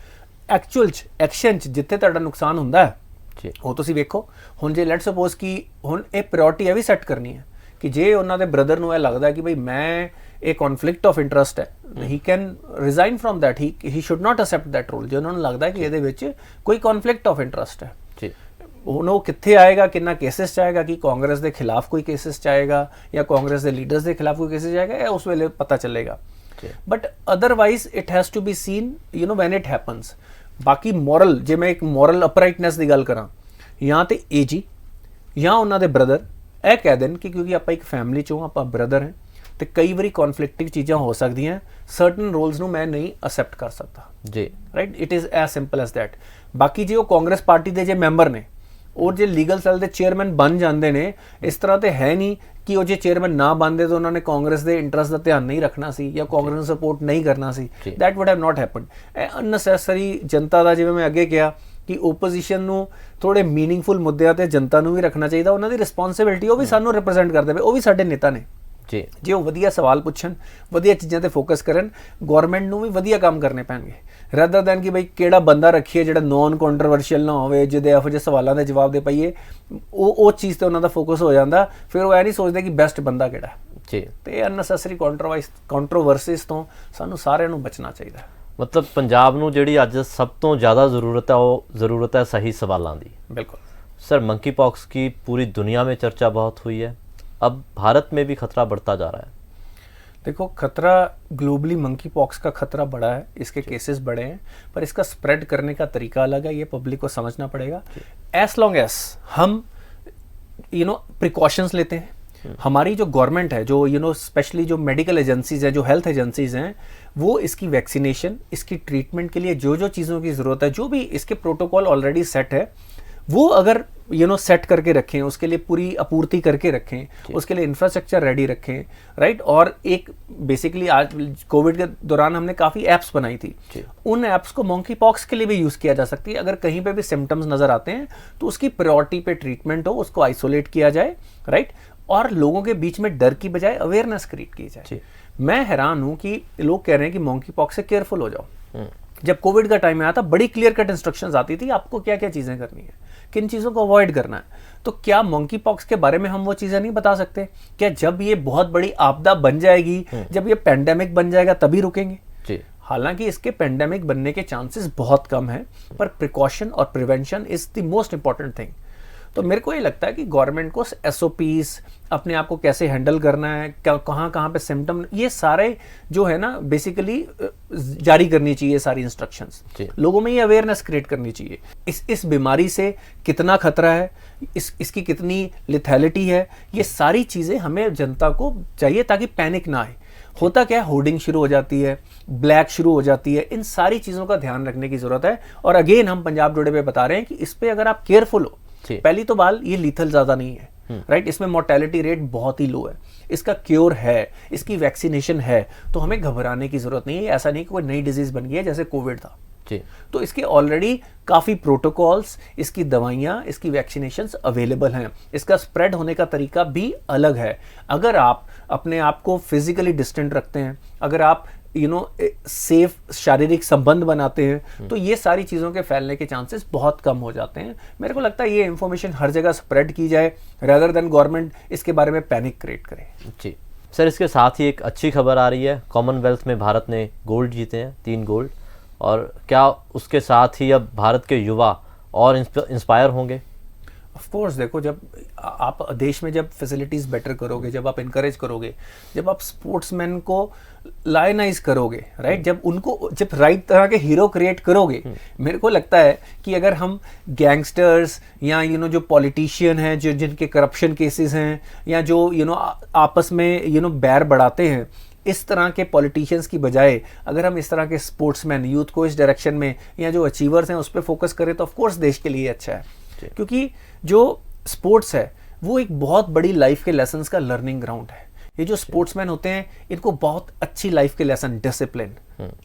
ਐਕਚੁਅਲ 'ਚ ਐਕਸ਼ਨ 'ਚ ਜਿੱਥੇ ਤੁਹਾਡਾ ਨੁਕਸਾਨ ਹੁੰਦਾ ਹੈ ਉਹ ਤੁਸੀਂ ਵੇਖੋ। ਹੁਣ ਜੇ ਲੈਟਸ ਸਪੋਜ਼ ਕਿ ਹੁਣ ਇਹ ਪ੍ਰਾਇੋਰਟੀ ਇਹ ਵੀ ਸੈੱਟ ਕਰਨੀ ਹੈ ਕਿ ਜੇ ਉਹਨਾਂ ਦੇ ਬ੍ਰਦਰ ਨੂੰ ਇਹ ਲੱਗਦਾ ਕਿ ਬਈ ਮੈਂ ਇਹ ਕਨਫਲਿਕਟ ਆਫ ਇੰਟਰਸਟ ਹੈ, he can resign from that, he should not accept that role. ਜੇ ਉਹਨਾਂ ਨੂੰ ਲੱਗਦਾ ਕਿ ਇਹਦੇ ਵਿੱਚ ਕੋਈ ਕਨਫਲਿਕਟ ਆਫ ਇੰਟਰਸਟ ਹੈ ਜੀ, ਹੁਣ ਉਹ ਕਿੱਥੇ ਆਏਗਾ, ਕਿੰਨਾ ਕੇਸਿਸ 'ਚ ਆਏਗਾ, ਕਿ ਕਾਂਗਰਸ ਦੇ ਖਿਲਾਫ ਕੋਈ ਕੇਸਿਸ 'ਚ ਆਏਗਾ ਜਾਂ ਕਾਂਗਰਸ ਦੇ ਲੀਡਰਸ ਦੇ ਖਿਲਾਫ ਕੋਈ ਕੇਸਿਸ ਆਏਗਾ, ਇਹ ਉਸ ਵੇਲੇ ਪਤਾ ਚੱਲੇਗਾ। But otherwise it has to be seen when it happens. ਬਾਕੀ ਮੋਰਲ, ਜੇ ਮੈਂ ਇੱਕ ਮੋਰਲ ਅਪਰਾਈਟਨੈਸ ਦੀ ਗੱਲ ਕਰਾਂ, ਜਾਂ ਤੇ ਏਜੀ ਜਾਂ ਉਹਨਾਂ ਦੇ ਬ੍ਰਦਰ ਇਹ ਕਹਿ ਦੇਣ ਕਿ ਕਿਉਂਕਿ ਆਪਾਂ ਇੱਕ ਫੈਮਿਲੀ 'ਚੋਂ ਆਪਾਂ ਬ੍ਰਦਰ ਹਾਂ ਤੇ ਕਈ ਵਾਰੀ ਕਨਫਲਿਕਟਿਵ ਚੀਜ਼ਾਂ ਹੋ ਸਕਦੀਆਂ, ਸਰਟਨ ਰੋਲਸ ਨੂੰ ਮੈਂ ਨਹੀਂ ਅਸੈਪਟ ਕਰ ਸਕਦਾ ਜੀ, right. It is as simple as that. ਬਾਕੀ ਜੇ ਉਹ ਕਾਂਗਰਸ ਪਾਰਟੀ ਦੇ ਜੇ ਮੈਂਬਰ ਨੇ ਔਰ ਜੇ ਲੀਗਲ ਸੈੱਲ ਦੇ ਚੇਅਰਮੈਨ ਬਣ ਜਾਂਦੇ ਨੇ, ਇਸ ਤਰ੍ਹਾਂ ਤੇ ਹੈ ਨਹੀਂ ਕਿ ਉਹ ਜੇ ਚੇਅਰਮੈਨ ਨਾ ਬਣਦੇ ਤਾਂ ਉਹਨਾਂ ਨੇ ਕਾਂਗਰਸ ਦੇ ਇੰਟਰਸਟ ਦਾ ਧਿਆਨ ਨਹੀਂ ਰੱਖਣਾ ਸੀ ਜਾਂ ਕਾਂਗਰਸ ਨੂੰ ਸਪੋਰਟ ਨਹੀਂ ਕਰਨਾ ਸੀ। That would have not happened. ਇਹ ਅਨਨੈਸੈਸਰੀ ਜਨਤਾ ਦਾ, ਜਿਵੇਂ ਮੈਂ ਅੱਗੇ ਕਿਹਾ ਕਿ ਓਪੋਜੀਸ਼ਨ ਨੂੰ ਥੋੜੇ ਮੀਨਿੰਗਫੁਲ ਮੁੱਦਿਆਂ ਤੇ ਜਨਤਾ ਨੂੰ ਵੀ ਰੱਖਣਾ ਚਾਹੀਦਾ, ਉਹਨਾਂ ਦੀ ਰਿਸਪੌਂਸਿਬਿਲਿਟੀ, ਉਹ ਵੀ ਸਾਨੂੰ ਰਿਪਰੈਜ਼ੈਂਟ ਕਰਦੇ ਪਏ, ਉਹ ਵੀ ਸਾਡੇ ਨੇਤਾ ਨੇ ਜੀ। ਜੇ ਉਹ ਵਧੀਆ ਸਵਾਲ ਪੁੱਛਣ, ਵਧੀਆ ਚੀਜ਼ਾਂ ਤੇ ਫੋਕਸ ਕਰਨ, ਗਵਰਨਮੈਂਟ ਨੂੰ ਵੀ ਵਧੀਆ ਕੰਮ ਕਰਨੇ ਪੈਣਗੇ, ਰਦਰ ਦੈਨ ਕਿ ਬਈ ਕਿਹੜਾ ਬੰਦਾ ਰੱਖੀਏ ਜਿਹੜਾ ਨੌਨ ਕੰਟਰੋਵਰਸ਼ੀਅਲ ਨਾ ਹੋਵੇ, ਜਿਹਦੇ ਇਹੋ ਜਿਹੇ ਸਵਾਲਾਂ ਦੇ ਜਵਾਬ ਦੇ ਪਾਈਏ, ਉਹ ਚੀਜ਼ ਤੇ ਉਹਨਾਂ ਦਾ ਫੋਕਸ ਹੋ ਜਾਂਦਾ। ਫਿਰ ਉਹ ਇਹ ਨਹੀਂ ਸੋਚਦੇ ਕਿ ਬੈਸਟ ਬੰਦਾ ਕਿਹੜਾ ਜੀ। ਤੇ ਅਨਨੈਸੈਸਰੀ ਕੰਟਰੋਵਰਸੀਜ਼ ਤੋਂ ਸਾਨੂੰ ਸਾਰਿਆਂ ਨੂੰ ਬਚਣਾ ਚਾਹੀਦਾ। ਮਤਲਬ ਪੰਜਾਬ ਨੂੰ ਜਿਹੜੀ ਅੱਜ ਸਭ ਤੋਂ ਜ਼ਿਆਦਾ ਜ਼ਰੂਰਤ ਹੈ ਉਹ ਜ਼ਰੂਰਤ है सही सवालों की। बिल्कुल सर, मंकी पॉक्स की पूरी दुनिया में चर्चा बहुत हुई है, अब भारत में भी खतरा बढ़ता जा रहा है। देखो, खतरा ग्लोबली मंकी पॉक्स का खतरा बड़ा है, इसके केसेस बड़े हैं, पर इसका स्प्रेड करने का तरीका अलग है, ये पब्लिक को समझना पड़ेगा। एज लॉन्ग एज हम प्रिकॉशंस लेते हैं, हमारी जो गवर्नमेंट है, जो स्पेशली जो मेडिकल एजेंसीज हैं, जो हेल्थ एजेंसीज हैं, वो इसकी वैक्सीनेशन, इसकी ट्रीटमेंट के लिए जो चीज़ों की ज़रूरत है, जो भी इसके प्रोटोकॉल ऑलरेडी सेट है, वो अगर सेट करके रखें, उसके लिए पूरी आपूर्ति करके रखें, उसके लिए इंफ्रास्ट्रक्चर रेडी रखें, राइट। और एक बेसिकली आज कोविड के दौरान हमने काफ़ी ऐप्स बनाई थी, उन ऐप्स को मंकी पॉक्स के लिए भी यूज़ किया जा सकती है। अगर कहीं पे भी सिम्टम्स नज़र आते हैं तो उसकी प्रायोरिटी पे ट्रीटमेंट हो, उसको आइसोलेट किया जाए, राइट, और लोगों के बीच में डर की बजाय अवेयरनेस क्रिएट की जाए। मैं हैरान हूँ कि लोग कह रहे हैं कि मंकी पॉक्स से केयरफुल हो जाओ। जब कोविड का टाइम आया था, बड़ी क्लियर कट इंस्ट्रक्शंस आती थी आपको क्या क्या चीज़ें करनी है, किन चीज़ों को अवॉइड करना है। तो क्या मंकी पॉक्स के बारे में हम वो चीज़ें नहीं बता सकते? क्या जब ये बहुत बड़ी आपदा बन जाएगी, जब ये पेंडेमिक बन जाएगा तभी रुकेंगे? जी। हालांकि इसके पेंडेमिक बनने के चांसेस बहुत कम हैं, पर प्रिकॉशन और prevention is the most important thing. तो मेरे को ये लगता है कि गवर्नमेंट को SOPs, अपने आप को कैसे हैंडल करना है, कहाँ कहाँ पे सिम्टम, ये सारे जो है ना बेसिकली जारी करनी चाहिए सारी इंस्ट्रक्शंस, लोगों में ये अवेयरनेस क्रिएट करनी चाहिए। इस बीमारी से कितना खतरा है, इसकी कितनी लिथैलिटी है, ये सारी चीज़ें हमें जनता को चाहिए ताकि पैनिक ना आए। होता क्या है, होर्डिंग शुरू हो जाती है, ब्लैक शुरू हो जाती है, इन सारी चीज़ों का ध्यान रखने की ज़रूरत है। और अगेन हम पंजाब जुड़े पे बता रहे हैं कि इस पर अगर आप केयरफुल हो, पहली तो बात ये लीथल ज़्यादा नहीं है, राइट, इसमें मोर्टेलिटी रेट बहुत ही लो है, इसका क्योर है, इसकी वैक्सीनेशन है, तो हमें घबराने की ज़रूरत नहीं है। ऐसा नहीं कि कोई नई डिजीज़ बन गई है जैसे कोविड था जी। तो इसके ऑलरेडी काफ़ी प्रोटोकॉल्स, इसकी दवाइयाँ, इसकी वैक्सीनेशंस अवेलेबल हैं। इसका स्प्रेड होने का तरीका भी अलग है। अगर आप अपने आप को फिजिकली डिस्टेंट रखते हैं, अगर आप सेफ शारीरिक संबंध बनाते हैं, तो ये सारी चीज़ों के फैलने के चांसेस बहुत कम हो जाते हैं। मेरे को लगता है ये इन्फॉर्मेशन हर जगह स्प्रेड की जाए, रेदर देन गवर्नमेंट इसके बारे में पैनिक क्रिएट करे जी। सर, इसके साथ ही एक अच्छी खबर आ रही है, कॉमनवेल्थ में भारत ने गोल्ड जीते हैं, 3 गोल्ड, और क्या उसके साथ ही अब भारत के युवा और इंस्पायर होंगे? ऑफ कोर्स, देखो, जब आप देश में जब फैसिलिटीज़ बेटर करोगे, जब आप इनकरेज करोगे, जब आप स्पोर्ट्समैन को लायनाइज करोगे, राइट, जब राइट तरह के हीरो क्रिएट करोगे, मेरे को लगता है कि अगर हम गैंगस्टर्स या जो पॉलिटिशियन हैं, जो जिनके करप्शन केसेस हैं, या जो आपस में बैर बढ़ाते हैं, इस तरह के पॉलिटिशियंस की बजाय अगर हम इस तरह के स्पोर्ट्समैन, यूथ को इस डायरेक्शन में, या जो अचीवर्स हैं उस पर फोकस करें, तो ऑफ कोर्स देश के लिए अच्छा है। क्योंकि जो स्पोर्ट्स है वो एक बहुत बड़ी लाइफ के लेसन्स का लर्निंग ग्राउंड है। ये जो स्पोर्ट्समैन होते हैं इनको बहुत अच्छी लाइफ के lesson, discipline,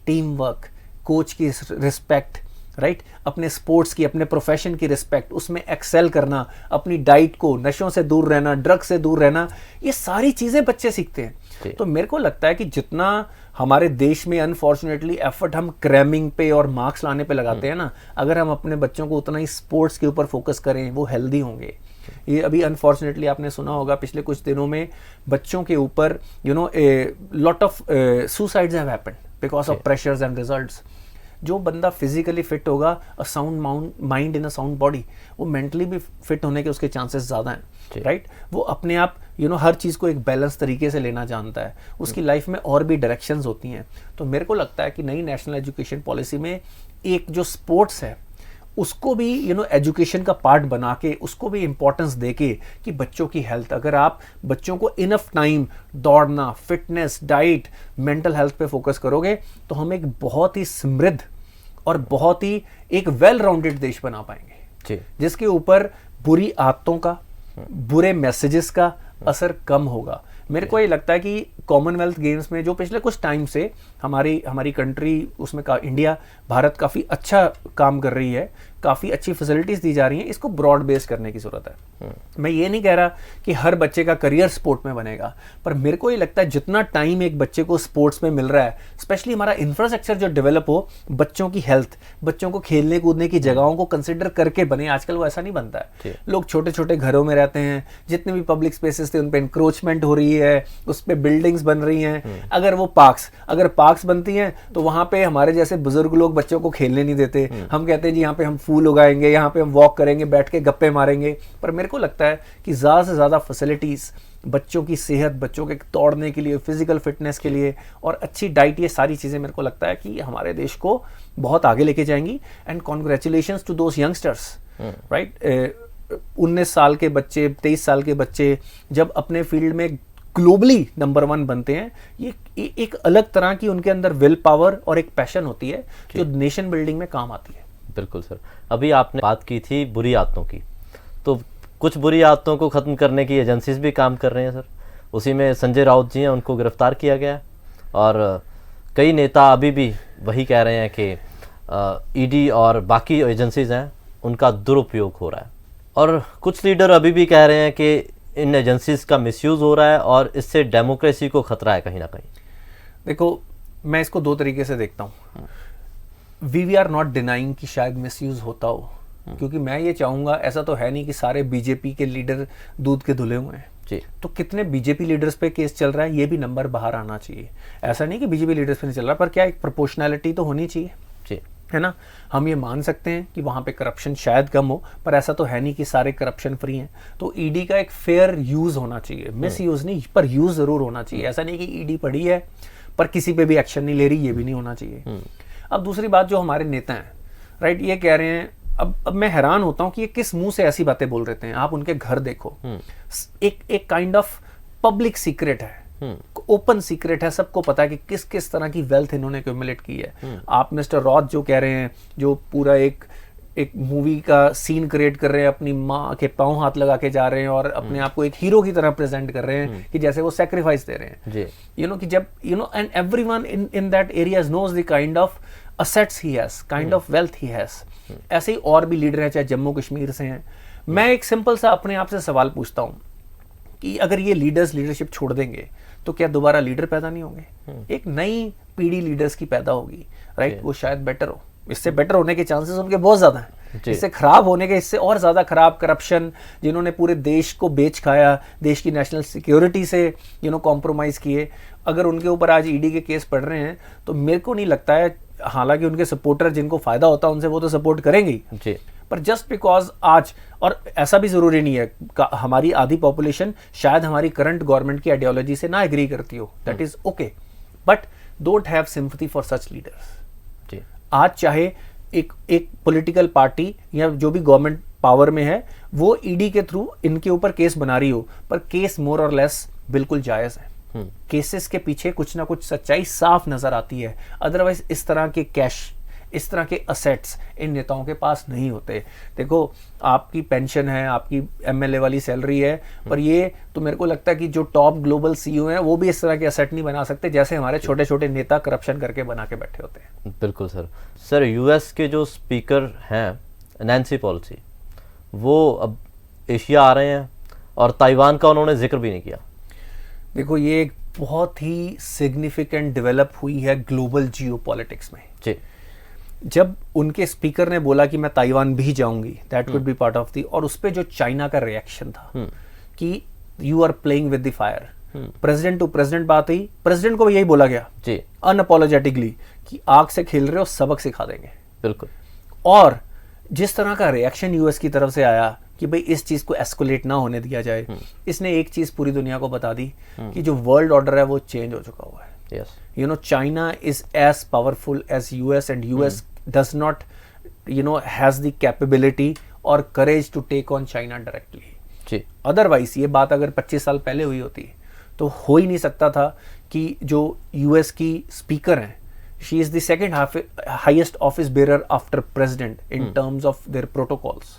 team work, coach की रिस्पेक्ट, राइट, अपने स्पोर्ट्स की, अपने प्रोफेशन की रिस्पेक्ट, उसमें एक्सेल करना, अपनी डाइट को, नशों से दूर रहना, ड्रग से दूर रहना, ये सारी चीजें बच्चे सीखते हैं। तो मेरे को लगता है कि जितना हमारे देश में अनफॉर्चुनेटली एफर्ट हम क्रैमिंग पे और मार्क्स लाने पे लगाते हैं ना, अगर हम अपने बच्चों को उतना ही स्पोर्ट्स के ऊपर फोकस करें, वो हेल्दी होंगे। ये अभी अनफॉर्चुनेटली आपने सुना होगा पिछले कुछ दिनों में बच्चों के ऊपर lot of suicides have happened because of pressures and results. जो बंदा फिजिकली फिट होगा, a sound mind in a sound body, वो मेंटली भी फिट होने के उसके चांसेस ज़्यादा हैं, राइट। वो अपने आप हर चीज़ को एक बैलेंस तरीके से लेना जानता है, उसकी लाइफ में और भी डायरेक्शंस होती हैं। तो मेरे को लगता है कि नई नेशनल एजुकेशन पॉलिसी में एक जो स्पोर्ट्स है उसको भी एजुकेशन का पार्ट बना के, उसको भी इंपॉर्टेंस दे के कि बच्चों की हेल्थ, अगर आप बच्चों को इनफ टाइम दौड़ना, फिटनेस, डाइट, मेंटल हेल्थ पे फोकस करोगे तो हम एक बहुत ही समृद्ध और बहुत ही एक वेल राउंडेड देश बना पाएंगे, जिसके ऊपर बुरी आदतों का, बुरे मैसेजेस का असर कम होगा। मेरे को ये लगता है कि कॉमनवेल्थ गेम्स में जो पिछले कुछ टाइम से हमारी कंट्री, उसमें इंडिया, भारत काफ़ी अच्छा काम कर रही है, काफ़ी अच्छी फैसिलिटीज़ दी जा रही हैं, इसको ब्रॉड बेस करने की ज़रूरत है। मैं ये नहीं कह रहा कि हर बच्चे का करियर स्पोर्ट में बनेगा, पर मेरे को ये लगता है जितना टाइम एक बच्चे को स्पोर्ट्स में मिल रहा है, स्पेशली हमारा इंफ्रास्ट्रक्चर जो डेवलप हो, बच्चों की हेल्थ, बच्चों को खेलने कूदने की जगहों को कंसिडर करके बने। आजकल वो ऐसा नहीं बनता है, लोग छोटे छोटे घरों में रहते हैं, जितने भी पब्लिक स्पेसेस थे उन पर इंक्रोचमेंट हो रही है, उस पर बिल्डिंग्स बन रही हैं। अगर पार्क्स बनती हैं तो वहां पे हमारे जैसे बुजुर्ग लोग बच्चों को खेलने नहीं देते। हम कहते हैं जी यहाँ पे हम फूल उगाएंगे, यहाँ पे हम वॉक करेंगे, बैठ के गप्पे मारेंगे। पर मेरे को लगता है कि ज़्यादा से ज़्यादा फैसिलिटीज़ बच्चों की सेहत, बच्चों के दौड़ने के लिए, फिजिकल फिटनेस के लिए और अच्छी डाइट, ये सारी चीज़ें मेरे को लगता है कि हमारे देश को बहुत आगे लेके जाएंगी। And congratulations to those youngsters, right. 19 साल के बच्चे, 23 साल के बच्चे जब अपने फील्ड में ग्लोबली नंबर 1 बनते हैं, ये एक अलग तरह की उनके अंदर विल पावर और एक पैशन होती है जो नेशन बिल्डिंग में काम आती है। बिल्कुल सर। अभी आपने बात की थी बुरी आदतों की, तो कुछ बुरी आदतों को ख़त्म करने की एजेंसीज भी काम कर रहे हैं सर। उसी में संजय राउत जी हैं, उनको गिरफ्तार किया गया है और कई नेता अभी भी वही कह रहे हैं कि ईडी और बाकी एजेंसीज हैं उनका दुरुपयोग हो रहा है, और कुछ लीडर अभी भी कह रहे हैं कि इन एजेंसीज का मिसयूज़ हो रहा है और इससे डेमोक्रेसी को खतरा है कहीं ना कहीं। देखो, मैं इसको 2 तरीके से देखता हूँ। वी आर नॉट डिनाइंग कि शायद मिसयूज़ होता हो, क्योंकि मैं ये चाहूँगा, ऐसा तो है नहीं कि सारे बीजेपी के लीडर दूध के धुले हुए हैं जी। तो कितने बीजेपी लीडर्स पे केस चल रहा है, ये भी नंबर बाहर आना चाहिए। ऐसा नहीं कि बीजेपी लीडर्स पे नहीं चल रहा, पर क्या एक प्रोपोर्शनैलिटी तो होनी चाहिए जी, है ना। हम ये मान सकते हैं कि वहाँ पे करप्शन शायद कम हो, पर ऐसा तो है नहीं कि सारे करप्शन फ्री हैं। तो ईडी का एक फेयर यूज़ होना चाहिए, मिस यूज़ नहीं, पर यूज़ ज़रूर होना चाहिए। ऐसा नहीं कि ईडी पड़ी है पर किसी पे भी एक्शन नहीं ले रही, ये भी नहीं होना चाहिए। अब दूसरी बात, जो हमारे नेता हैं, राइट, ये कह रहे हैं, अब मैं हैरान होता हूँ कि ये किस मुंह से ऐसी बातें बोल रहे हैं। आप उनके घर देखो, एक काइंड ऑफ पब्लिक सीक्रेट है, ओपन सीक्रेट है, सबको पता है कि किस किस तरह की वेल्थ इन्होंने एक्यूमुलेट की है। आप मिस्टर रॉथ जो कह रहे हैं, जो पूरा एक मूवी का सीन क्रिएट कर रहे हैं, अपनी माँ के पांव हाथ लगा के जा रहे हैं और अपने आप को एक हीरो की तरह प्रेजेंट कर रहे हैं कि जैसे वो सेक्रीफाइस दे रहे हैं, कि जब and everyone in that area knows the kind of assets he has, kind of wealth he has. ऐसे ही और भी लीडर हैं, चाहे जम्मू कश्मीर से हैं। मैं एक सिंपल सा अपने आप से सवाल पूछता हूँ कि अगर ये लीडर्स लीडरशिप छोड़ देंगे तो क्या दोबारा लीडर पैदा नहीं होंगे? एक नई पीढ़ी लीडर्स की पैदा होगी, राइट। वो शायद बेटर हो, इससे बेटर होने के चांसेस उनके बहुत ज्यादा हैं। इससे खराब होने के, इससे और ज्यादा खराब, करप्शन, जिन्होंने पूरे देश को बेच खाया, देश की नेशनल सिक्योरिटी से कॉम्प्रोमाइज किए, अगर उनके ऊपर आज ईडी के केस पड़ रहे हैं तो मेरे को नहीं लगता है, हालांकि उनके सपोर्टर जिनको फायदा होता है उनसे वो तो सपोर्ट करेंगे, पर जस्ट बिकॉज आज, और ऐसा भी जरूरी नहीं है, हमारी आधी पॉपुलेशन शायद हमारी करंट गवर्नमेंट की आइडियोलॉजी से ना एग्री करती हो, that is okay, but don't have sympathy for such leaders. आज चाहे एक पॉलिटिकल पार्टी या जो भी गवर्नमेंट पावर में है वो ईडी के थ्रू इनके ऊपर केस बना रही हो, पर केस मोर और लेस बिल्कुल जायज है। केसेस के पीछे कुछ ना कुछ सच्चाई साफ नजर आती है, अदरवाइज इस तरह के कैश, इस तरह के असेट्स इन नेताओं के पास नहीं होते। देखो आपकी पेंशन है, आपकी एमएलए वाली सैलरी है, पर ये तो मेरे को लगता है कि जो टॉप ग्लोबल सीईओ हैं वो भी इस तरह के असेट नहीं बना सकते जैसे हमारे छोटे छोटे नेता करप्शन करके बना के बैठे होते हैं। बिल्कुल सर यूएस के जो स्पीकर हैं नैन्सी पेलोसी, वो अब एशिया आ रहे हैं और ताइवान का उन्होंने जिक्र भी नहीं किया। देखो ये एक बहुत ही सिग्निफिकेंट डेवलप हुई है ग्लोबल जियोपॉलिटिक्स में जी। जब उनके स्पीकर ने बोला कि मैं ताइवान भी जाऊंगी, that could be part of the, और उस पे जो चाइना का रिएक्शन था कि you are playing with the fire, president to president बात हुई, प्रेसिडेंट को भी यही बोला गया जी अनअपोलोजेटिकली कि आग से खेल रहे हो, सबक सिखा देंगे। बिल्कुल। और जिस तरह का रिएक्शन यूएस की तरफ से आया कि भाई इस चीज को एस्कुलेट ना होने दिया जाए, इसने एक चीज पूरी दुनिया को बता दी कि जो वर्ल्ड ऑर्डर है वो चेंज हो चुका हुआ है। Yes. You know, China is as powerful as US, and US does not, has the capability or courage to take on China directly. जी। अदरवाइज ये बात अगर 25 साल पहले हुई होती तो हो ही नहीं सकता था कि जो यूएस की स्पीकर हैं, she is the second highest office bearer after president in terms of their protocols,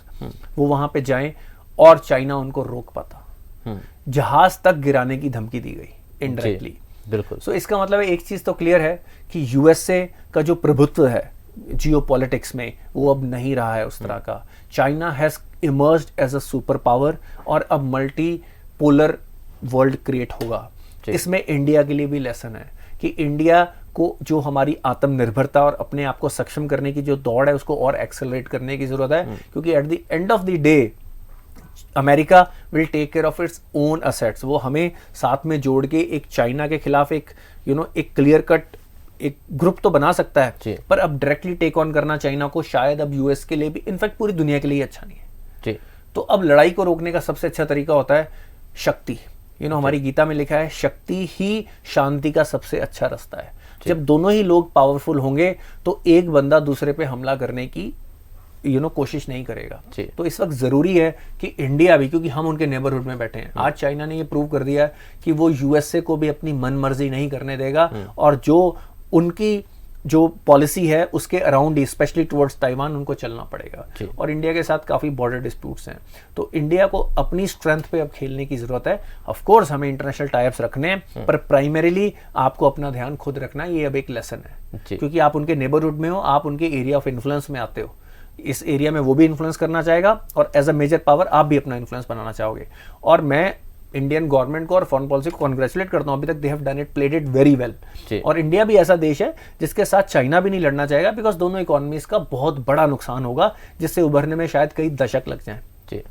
वो वहां पे जाएं और चाइना उनको रोक पाता। जहाज तक गिराने की धमकी दी गई इनडायरेक्टली। बिल्कुल। सो इसका मतलब है एक चीज तो क्लियर है कि यूएसए का जो प्रभुत्व है जियोपॉलिटिक्स में वो अब नहीं रहा है उस तरह का। China has emerged as a super power और अब मल्टी पोलर वर्ल्ड क्रिएट होगा। इसमें इंडिया के लिए भी लेसन है कि इंडिया को जो हमारी आत्मनिर्भरता और अपने आप को सक्षम करने की जो दौड़ है उसको और एक्सेलरेट करने की जरूरत है, क्योंकि at the end of the day America will take care of its own assets. वो हमें साथ में जोड़ के एक चाइना के खिलाफ एक एक क्लियर कट एक ग्रुप तो बना सकता है, पर अब डायरेक्टली टेक ऑन करना चाइना को शायद अब यूएस के लिए भी, इनफैक्ट पूरी दुनिया के लिए अच्छा नहीं है जी। तो अब लड़ाई को रोकने का सबसे अच्छा तरीका होता है शक्ति। हमारी गीता में लिखा है शक्ति ही शांति का सबसे अच्छा रास्ता है। जब दोनों ही लोग पावरफुल होंगे तो एक बंदा दूसरे पे हमला करने की कोशिश नहीं करेगा। तो इस वक्त जरूरी है कि इंडिया भी, क्योंकि हम उनके नेबरहुड में बैठे हैं, आज चाइना ने ये प्रूव कर दिया है कि वो यूएसए को भी अपनी मनमर्जी नहीं करने देगा और जो उनकी जो पॉलिसी है उसके अराउंड ही स्पेशली टुवर्ड्स ताइवान उनको चलना पड़ेगा। और इंडिया के साथ काफी बॉर्डर डिस्प्यूट्स हैं, तो इंडिया को अपनी स्ट्रेंथ पे अब खेलने की जरूरत है। ऑफ कोर्स हमें इंटरनेशनल टाइप्स रखने हैं, पर प्राइमरीली आपको अपना ध्यान खुद रखना है, ये अब एक लेसन है, क्योंकि आप उनके नेबरहुड में हो, आप उनके एरिया ऑफ इन्फ्लुएंस में आते हो। इस एरिया में वो भी इन्फ्लुएंस करना चाहेगा और एज अ मेजर पावर आप भी अपना इन्फ्लुएंस बनाना चाहोगे। और मैं इंडियन गवर्नमेंट को और फॉरेन पॉलिसी को कांग्रेचुलेट करता हूं, अभी तक they have done it, played it very well. और इंडिया भी ऐसा देश है जिसके साथ चाइना भी नहीं लड़ना चाहेगा, बिकॉज दोनों इकोनॉमीज का बहुत बड़ा नुकसान होगा जिससे उभरने में शायद कई दशक लग जाएं।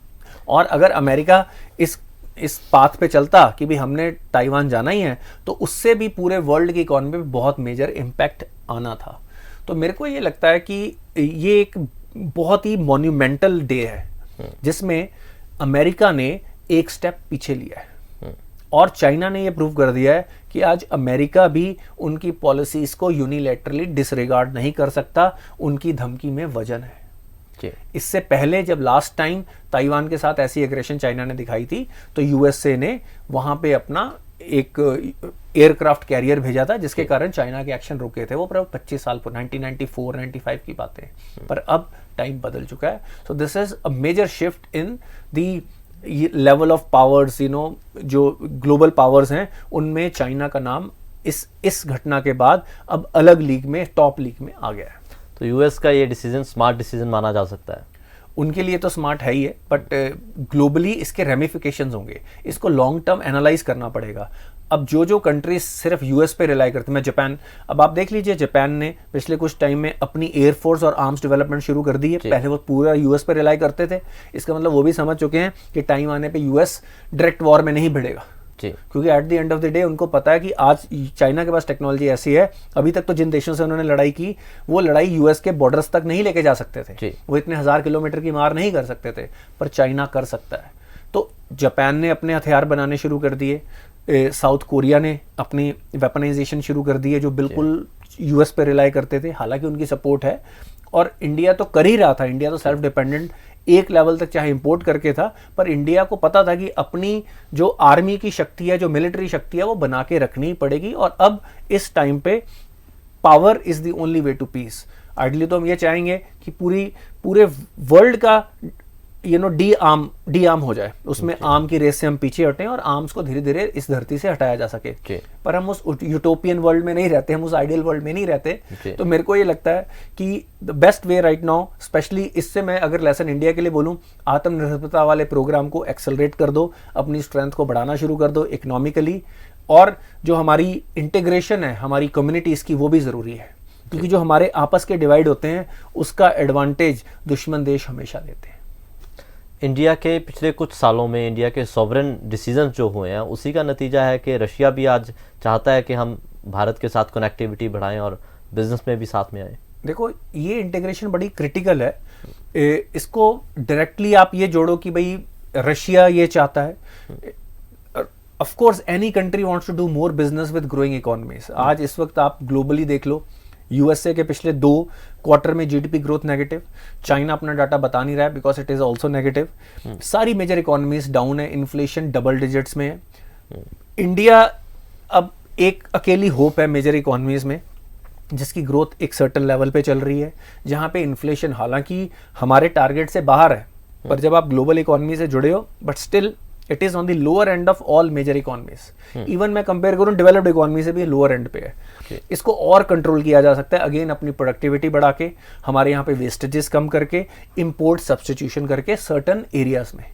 और अगर अमेरिका इस पाथ पे चलता कि भी हमने ताइवान जाना ही है, तो उससे भी पूरे वर्ल्ड की इकोनॉमी पे बहुत मेजर इम्पैक्ट आना था। तो मेरे को ये लगता है कि ये एक बहुत ही मॉन्यूमेंटल डे है जिसमें अमेरिका ने एक स्टेप पीछे लिया है और चाइना ने ये प्रूव कर दिया है कि आज अमेरिका भी उनकी पॉलिसीज को यूनिलैटरली डिसरिगार्ड नहीं कर सकता, उनकी धमकी में वजन है। इससे पहले जब लास्ट टाइम ताइवान के साथ ऐसी एग्रेशन चाइना ने दिखाई थी तो यूएसए ने वहां पे अपना एक एयरक्राफ्ट कैरियर भेजा था, जिसके कारण चाइना के एक्शन रुके थे। वो पर 25 साल पर 1994-95 की बातें, पर अब टाइम बदल चुका है। So this is a major shift in the level of powers. जो ग्लोबल पावर्स हैं उनमें चाइना का नाम इस घटना के बाद अब अलग लीग में, टॉप लीग में आ गया है। तो यूएस का ये डिसीजन स्मार्ट डिसीजन माना जा सकता है? उनके लिए तो स्मार्ट है ही है, बट ग्लोबली इसके रेमिफिकेशंस होंगे, इसको लॉन्ग टर्म एनालाइज करना पड़ेगा। अब जो कंट्रीज सिर्फ यूएस पे रिलाई करते हैं, मैं जापान, अब आप देख लीजिए जापान ने पिछले कुछ टाइम में अपनी एयरफोर्स और आर्म्स डेवलपमेंट शुरू कर दी है। पहले वो पूरा यूएस पे रिलाई करते थे, इसका मतलब वो भी समझ चुके हैं कि टाइम आने पे यूएस डायरेक्ट वॉर में नहीं भिड़ेगा, क्योंकि at the end of the day उनको पता है कि आज चाइना के पास टेक्नोलॉजी ऐसी है, अभी तक तो जिन देशों से उन्होंने लड़ाई की वो लड़ाई यूएस के बॉर्डर्स तक नहीं लेके जा सकते थे, वो इतने 1000 किलोमीटर की मार नहीं कर सकते थे, पर चाइना कर सकता है। तो जापान ने अपने हथियार बनाने शुरू कर दिए, साउथ कोरिया ने अपनी वेपनाइजेशन शुरू कर दी है, जो बिल्कुल यूएस पे रिलाई करते थे, हालांकि उनकी सपोर्ट है। और इंडिया तो कर ही रहा था, इंडिया तो सेल्फ डिपेंडेंट एक लेवल तक चाहे इंपोर्ट करके था, पर इंडिया को पता था कि अपनी जो आर्मी की शक्ति है, जो मिलिट्री शक्ति है, वो बना के रखनी ही पड़ेगी। और अब इस टाइम पे power is the only way to peace. Ideally तो हम ये चाहेंगे कि पूरे वर्ल्ड का डी आर्म हो जाए, उसमें आर्म की रेस से हम पीछे हटें और आर्म्स को धीरे धीरे इस धरती से हटाया जा सके। पर हम उस यूटोपियन वर्ल्ड में नहीं रहते, हम उस आइडियल वर्ल्ड में नहीं रहते। तो मेरे को ये लगता है कि the best way right now, specially इससे मैं अगर लेसन इंडिया के लिए बोलूं, आत्मनिर्भरता वाले प्रोग्राम को एक्सेलरेट कर दो, अपनी स्ट्रेंथ को बढ़ाना शुरू कर दो इकोनॉमिकली, और जो हमारी इंटीग्रेशन है हमारी कम्युनिटीज की वो भी जरूरी है, क्योंकि जो हमारे आपस के डिवाइड होते हैं उसका एडवांटेज दुश्मन देश हमेशा लेते हैं। इंडिया के पिछले कुछ सालों में इंडिया के सॉवरेन डिसीजन जो हुए हैं उसी का नतीजा है कि रशिया भी आज चाहता है कि हम भारत के साथ कनेक्टिविटी बढ़ाएं और बिजनेस में भी साथ में आए। देखो ये इंटीग्रेशन बड़ी क्रिटिकल है, इसको डायरेक्टली आप ये जोड़ो कि भाई रशिया ये चाहता है, of course any country wants to do more business with growing economies. आज इस वक्त आप ग्लोबली देख लो, यूएसए के पिछले 2 क्वार्टर में जीडीपी ग्रोथ नेगेटिव, चाइना अपना डाटा बता नहीं रहा है because it is also negative, सारी मेजर इकोनॉमीज डाउन है, इन्फ्लेशन डबल डिजिट्स में है। इंडिया अब एक अकेली होप है मेजर इकोनॉमीज में जिसकी ग्रोथ एक सर्टेन लेवल पे चल रही है, जहां पे इन्फ्लेशन हालांकि हमारे टारगेट से बाहर है, पर जब आप ग्लोबल इकोनॉमी से जुड़े हो, but still it is on the lower end of all major economies. Even मैं कंपेयर करूं डेवलप्ड इकोनॉमी से भी लोअर एंड पे है। इसको और कंट्रोल किया जा सकता है, अगेन अपनी प्रोडक्टिविटी बढ़ा के, हमारे यहाँ पे वेस्टेजेस कम करके, इंपोर्ट सब्स्टिट्यूशन करके सर्टन एरियाज में,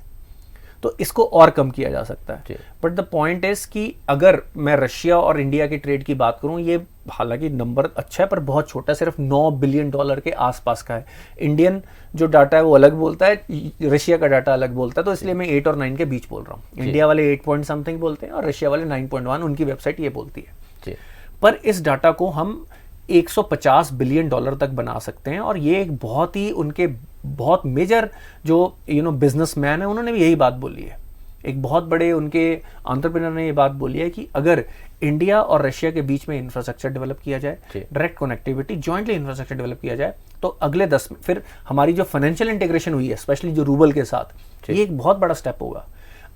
तो इसको और कम किया जा सकता है। बट द पॉइंट इज कि अगर मैं रशिया और इंडिया के ट्रेड की बात करूं, ये हालांकि नंबर अच्छा है पर बहुत छोटा, सिर्फ $9 बिलियन के आसपास का है। इंडियन जो डाटा है वो अलग बोलता है, रशिया का डाटा अलग बोलता है, तो इसलिए मैं 8 और 9 के बीच बोल रहा हूँ। इंडिया वाले 8 पॉइंट समथिंग बोलते हैं और रशिया वाले 9.1, उनकी वेबसाइट ये बोलती है। पर इस डाटा को हम $150 बिलियन तक बना सकते हैं, और ये एक बहुत ही उनके बहुत मेजर जो बिजनेसमैन है उन्होंने भी यही बात बोली है। एक बहुत बड़े उनके एंटरप्रेन्योर ने ये बात बोली है कि अगर इंडिया और रशिया के बीच में इंफ्रास्ट्रक्चर डेवलप किया जाए, direct connectivity, jointly infrastructure develop किया जाए, तो अगले 10 में फिर हमारी जो फाइनेंशियल इंटीग्रेशन हुई है स्पेशली जो रूबल के साथ, ये एक बहुत बड़ा स्टेप होगा।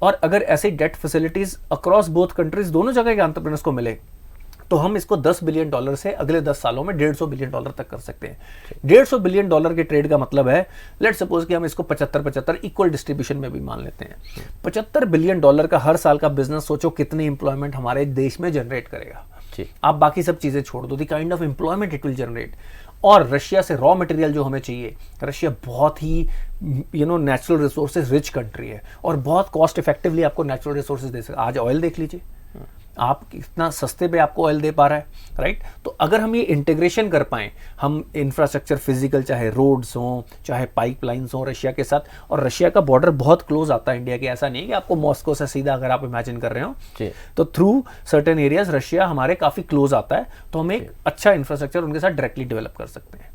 और अगर ऐसे debt facilities across both countries दोनों जगह के एंटरप्रेन्योर्स को मिले, तो हम इसको $10 बिलियन से अगले 10 सालों में $150 बिलियन तक कर सकते हैं। $150 बिलियन के ट्रेड का मतलब है, लेट्स सपोज कि हम इसको 75-75 इक्वल डिस्ट्रीब्यूशन में भी मान लेते हैं। $75 बिलियन का हर साल का बिजनेस, सोचो कितनी इंप्लॉयमेंट हमारे देश में जनरेट करेगा। आप बाकी सब चीजें छोड़ दो, the kind of employment it will generate. और रशिया से रॉ मटेरियल जो हमें चाहिए, रशिया बहुत ही नेचुरल रिसोर्सेज रिच कंट्री है और बहुत कॉस्ट इफेक्टिवली आपको नेचुरल रिसोर्सेज दे सकता है। आज ऑयल देख लीजिए, आप कितना सस्ते पे आपको ऑयल दे पा रहा है, राइट। तो अगर हम ये इंटीग्रेशन कर पाएं, हम इंफ्रास्ट्रक्चर फिजिकल, चाहे रोड्स हों चाहे पाइपलाइंस हों रशिया के साथ, और रशिया का बॉर्डर बहुत क्लोज आता है इंडिया के, ऐसा नहीं है कि आपको मॉस्को से सीधा अगर आप इमेजिन कर रहे हो, तो थ्रू सर्टेन एरियाज रशिया हमारे काफी क्लोज आता है, तो हम एक अच्छा इंफ्रास्ट्रक्चर उनके साथ डायरेक्टली डेवलप कर सकते हैं।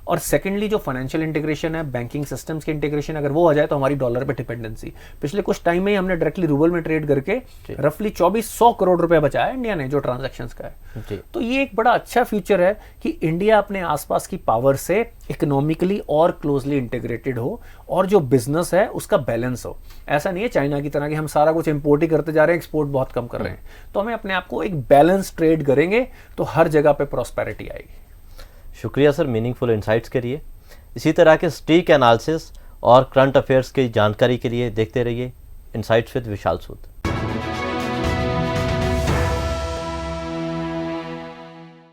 और सेकेंडली जो फाइनेंशियल इंटीग्रेशन है, बैंकिंग सिस्टम्स की इंटीग्रेशन, अगर वो आ जाए तो हमारी डॉलर पे डिपेंडेंसी, पिछले कुछ टाइम में ही हमने डायरेक्टली रूबल में ट्रेड करके रफली 2400 करोड़ रुपए बचाया इंडिया ने, जो ट्रांजैक्शंस का है। तो ये एक बड़ा अच्छा फ्यूचर है कि इंडिया अपने आसपास की पावर से इकोनॉमिकली और क्लोजली इंटीग्रेटेड हो, और जो बिजनेस है उसका बैलेंस हो। ऐसा नहीं है चाइना की तरह कि हम सारा कुछ इंपोर्ट ही करते जा रहे हैं, एक्सपोर्ट बहुत कम कर रहे हैं। तो हमें अपने आप को एक बैलेंस ट्रेड करेंगे तो हर जगह पे प्रॉस्पेरिटी आएगी। शुक्रिया सर मीनिंगफुल इंसाइट्स के लिए। इसी तरह के स्टीक एनालिसिस और करंट अफेयर्स की जानकारी के लिए देखते रहिए इनसाइट्स विद विशाल सूद।